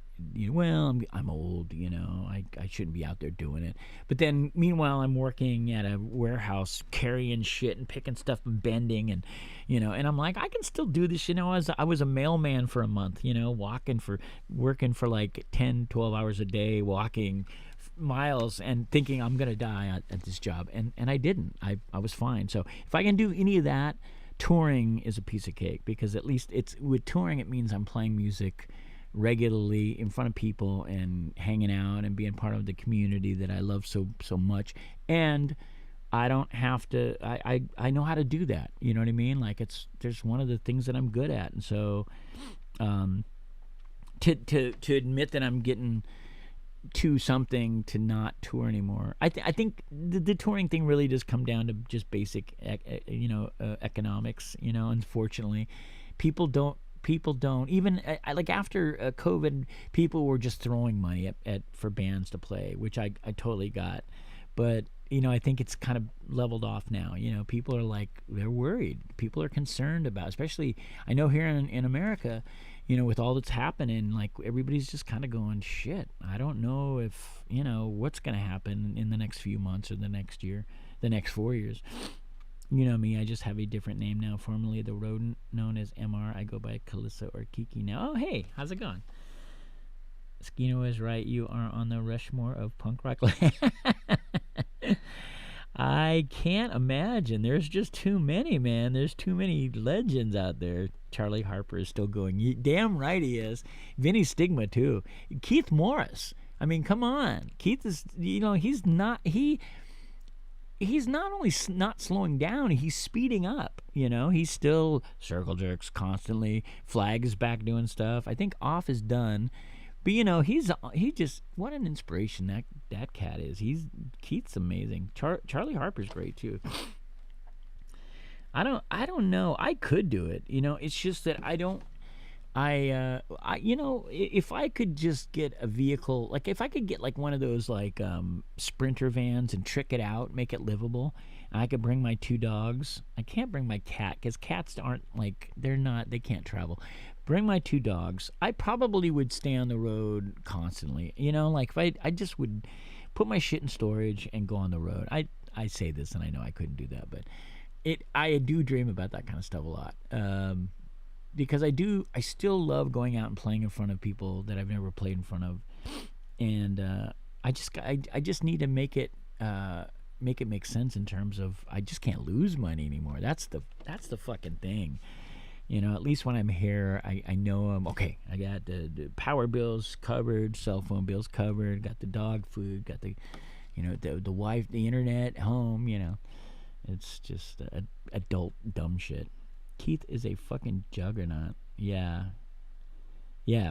well, I'm old, I shouldn't be out there doing it. But then, meanwhile, I'm working at a warehouse carrying shit and picking stuff and bending, and and I'm like, I can still do this. I was a mailman for a month, working for like 10, 12 hours a day, walking miles and thinking I'm gonna die at this job, and I didn't. I was fine. So if I can do any of that, touring is a piece of cake, because at least with touring it means I'm playing music regularly in front of people and hanging out and being part of the community that I love so much, and I don't have to. I know how to do that. You know what I mean? Like there's one of the things that I'm good at, and so to admit that I'm getting to something to not tour anymore. I think the touring thing really does come down to just basic economics. Unfortunately, people don't even like after COVID, people were just throwing money at for bands to play, which I totally got, but I think it's kind of leveled off now. People are like, they're worried. People are concerned about, especially I know here in America, with all that's happening, like everybody's just kind of going, shit, I don't know if, what's going to happen in the next few months or the next year, the next 4 years. You know me, I just have a different name now. Formerly the rodent known as MR, I go by Calissa or Kiki now. Oh, hey, how's it going? Skino is right. You are on the Rushmore of punk rock. I can't imagine. There's just too many, man. There's too many legends out there. Charlie Harper is still going. Damn right he is. Vinny Stigma, too. Keith Morris. I mean, come on. Keith is, he's not only not slowing down, he's speeding up. He's still circle jerks constantly. Flag is back doing stuff. I think Off is done. But he just, what an inspiration that cat is. Keith's amazing. Charlie Harper's great too. I don't know. I could do it. It's just that if I could just get a vehicle, like if I could get like one of those like Sprinter vans and trick it out, make it livable, and I could bring my 2 dogs. I can't bring my cat because cats aren't like, they can't travel. Bring my 2 dogs. I probably would stay on the road constantly. Like if I just would put my shit in storage and go on the road. I say this and I know I couldn't do that, but I do dream about that kind of stuff a lot. Because I still love going out and playing in front of people that I've never played in front of, and I just need to make it make sense in terms of I just can't lose money anymore. That's the fucking thing. At least when I'm here, I know I'm okay. I got the power bills covered, cell phone bills covered, got the dog food, got the the wife, the internet, home. It's just adult dumb shit. Keith is a fucking juggernaut. Yeah,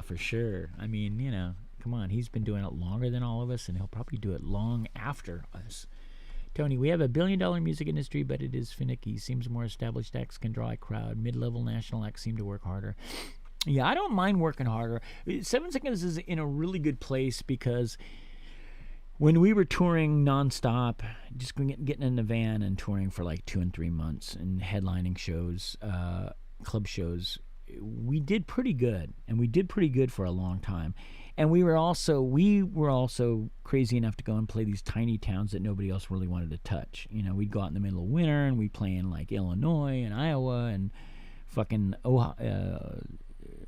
for sure. I mean, come on. He's been doing it longer than all of us, and he'll probably do it long after us. Tony, we have a $1 billion music industry, but it is finicky. Seems more established acts can draw a crowd. Mid-level national acts seem to work harder. Yeah, I don't mind working harder. 7 Seconds is in a really good place because when we were touring nonstop, just getting in the van and touring for like 2 and 3 months and headlining shows, club shows, we did pretty good, and we did pretty good for a long time. And we were also crazy enough to go and play these tiny towns that nobody else really wanted to touch. We'd go out in the middle of winter and we'd play in like Illinois and Iowa and fucking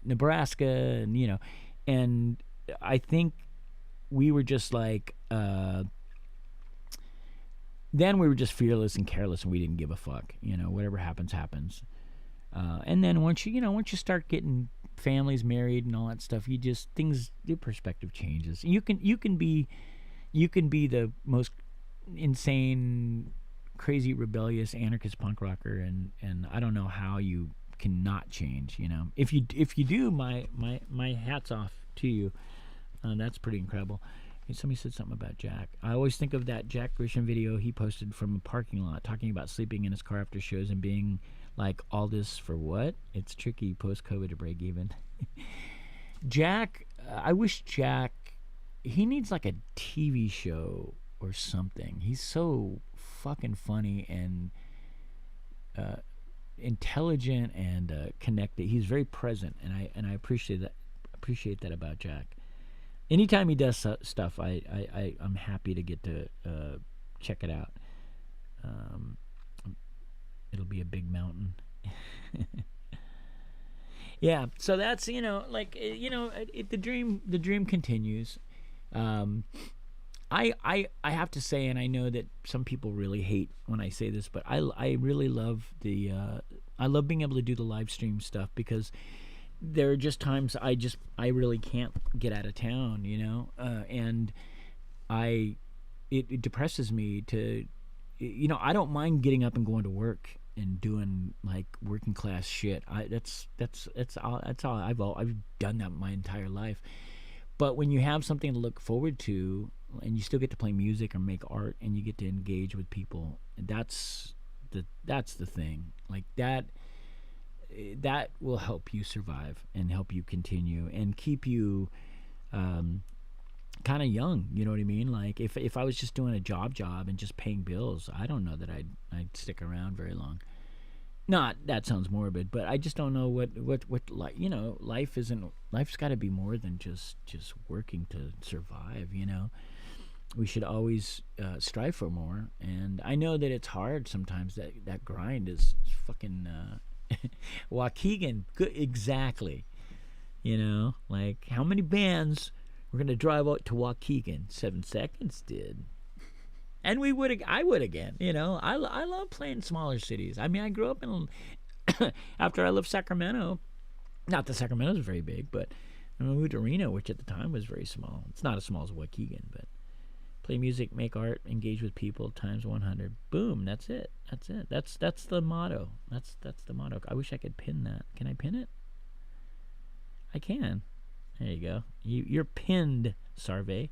Nebraska, and and I think we were just like then we were just fearless and careless, and we didn't give a fuck. Whatever happens. And then once you start getting families married and all that stuff, your perspective changes. You can be the most insane, crazy, rebellious, anarchist punk rocker, and I don't know how you can not change. If you do, my hat's off to you. That's pretty incredible. Somebody said something about Jack. I always think of that Jack Grisham video he posted from a parking lot, talking about sleeping in his car after shows and being like, all this for what? It's tricky post-COVID to break even. Jack, I wish Jack, he needs like a TV show or something. He's so fucking funny and intelligent and connected. He's very present, and I appreciate that about Jack. Anytime he does stuff, I'm happy to get to check it out. Um, it'll be a big mountain. Yeah, so that's the dream continues. I have to say, and I know that some people really hate when I say this, but I really love I love being able to do the live stream stuff, because there are just times I really can't get out of town, and it depresses me to, I don't mind getting up and going to work and doing like working class shit. That's all I've done that my entire life. But when you have something to look forward to, and you still get to play music or make art, and you get to engage with people, that's the thing. Like that will help you survive and help you continue and keep you kind of young. You know what I mean? Like if I was just doing a job and just paying bills, I don't know that I'd stick around very long. Not that sounds morbid, but I just don't know what life's got to be more than just working to survive. We should always strive for more, and I know that it's hard sometimes. That grind is fucking Waukegan, good, exactly. Like how many bands were gonna drive out to Waukegan? 7 Seconds did. And I would again. I love playing smaller cities. I mean, I grew up in after I left Sacramento. Not that Sacramento's very big, but I moved to Reno, which at the time was very small. It's not as small as Waukegan, but play music, make art, engage with people times 100. Boom, that's it. That's the motto. That's the motto. I wish I could pin that. Can I pin it? I can. There you go. You're pinned, Sarve.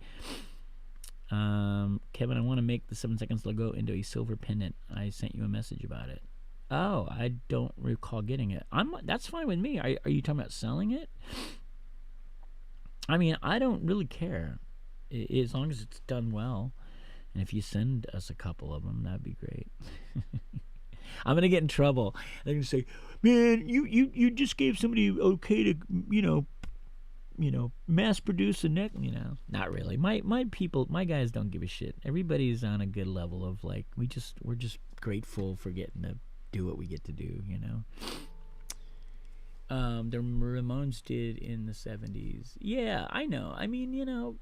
Kevin, I want to make the 7 Seconds logo into a silver pendant. I sent you a message about it. Oh, I don't recall getting it. That's fine with me. Are you talking about selling it? I mean, I don't really care, as long as it's done well. And if you send us a couple of them, that'd be great. I'm gonna get in trouble. They're gonna say, "Man, you just gave somebody okay to mass produce a neck." Not really. My people, my guys don't give a shit. Everybody's on a good level of like, we're just grateful for getting to do what we get to do. The Ramones did in the 70s. Yeah, I know. I mean, a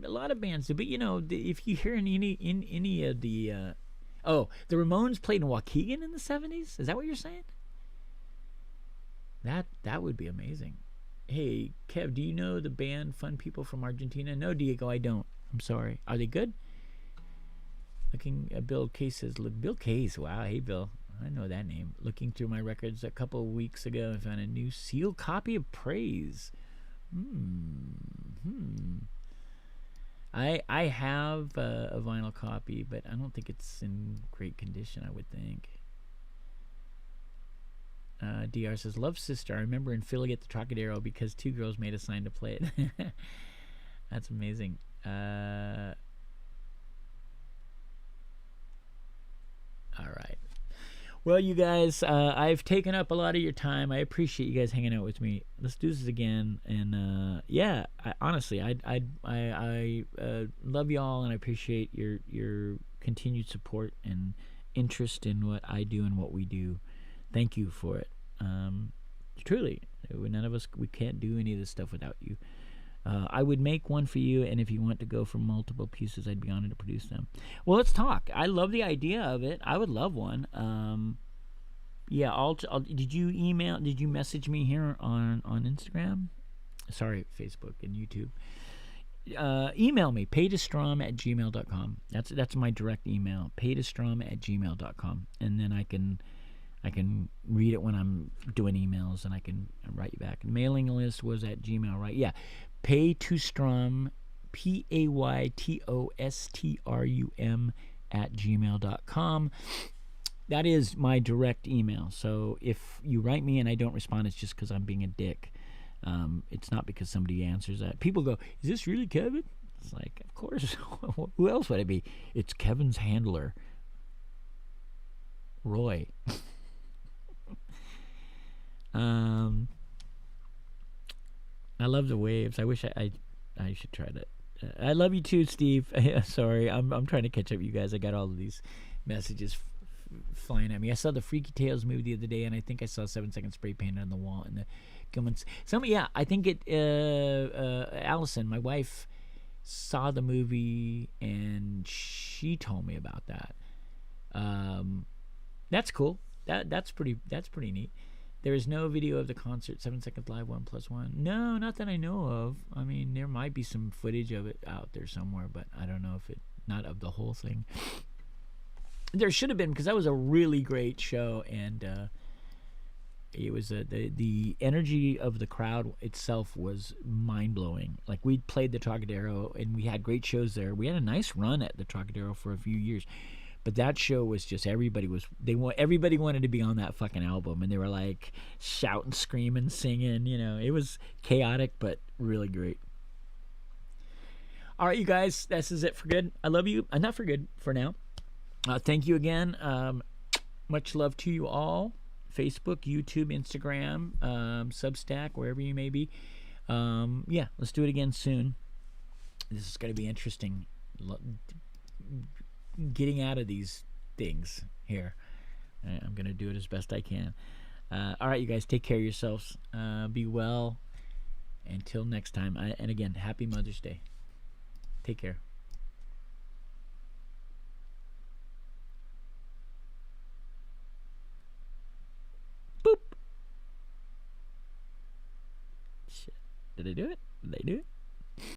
lot of bands do, but if you hear in any of the the Ramones played in Waukegan in the 70s. Is that what you're saying? That would be amazing. Hey, Kev, do you know the band Fun People from Argentina? No, Diego, I don't. I'm sorry. Are they good? Looking at Bill Case says, Bill Case. Wow, hey, Bill. I know that name. Looking through my records a couple of weeks ago, I found a new sealed copy of Praise. I have a vinyl copy, but I don't think it's in great condition, I would think. DR says, Love Sister. I remember in Philly at the Trocadero because two girls made a sign to play it. That's amazing. All right. Well, you guys, I've taken up a lot of your time. I appreciate you guys hanging out with me. Let's do this again. And honestly, I love y'all, and I appreciate your continued support and interest in what I do and what we do. Thank you for it. Truly, none of us, we can't do any of this stuff without you. I would make one for you, and if you want to go for multiple pieces, I'd be honored to produce them. Well, let's talk. I love the idea of it. I would love one. Did you message me here on Instagram? Sorry, Facebook and YouTube. Email me, paydestrom@gmail.com. That's my direct email, paydestrom@gmail.com, and then I can read it when I'm doing emails, and I can write you back. Mailing list was at Gmail, right? Yeah. Paytostrum, PAYTOSTRUM @gmail.com. That is my direct email. So if you write me and I don't respond, it's just because I'm being a dick. It's not because somebody answers that. People go, "Is this really Kevin?" It's like, of course. Who else would it be? It's Kevin's handler, Roy. I love the waves. I wish I should try that. I love you too, Steve. Sorry, I'm trying to catch up with you guys. I got all of these messages flying at me. I saw the Freaky Tales movie the other day, and I think I saw 7 Second spray painted on the wall. And the comments. Yeah, I think it. Allison, my wife, saw the movie, and she told me about that. That's cool. That's pretty neat. There is no video of the concert, 7 Seconds Live 1+1. No, not that I know of. I mean, there might be some footage of it out there somewhere, but I don't know if not of the whole thing. There should have been, because that was a really great show, and it was the energy of the crowd itself was mind-blowing. Like, we played the Trocadero, and we had great shows there. We had a nice run at the Trocadero for a few years. But that show was just, everybody wanted to be on that fucking album, and they were like shouting, screaming, singing. It was chaotic but really great. All right, you guys, this is it for good. I love you. Not for good, for now. Thank you again. Much love to you all. Facebook, YouTube, Instagram, Substack, wherever you may be. Yeah, let's do it again soon. This is going to be interesting. Getting out of these things here. I'm going to do it as best I can. All right, you guys, take care of yourselves. Be well. Until next time. And again, happy Mother's Day. Take care. Boop. Shit. Did I do it? Did they do it?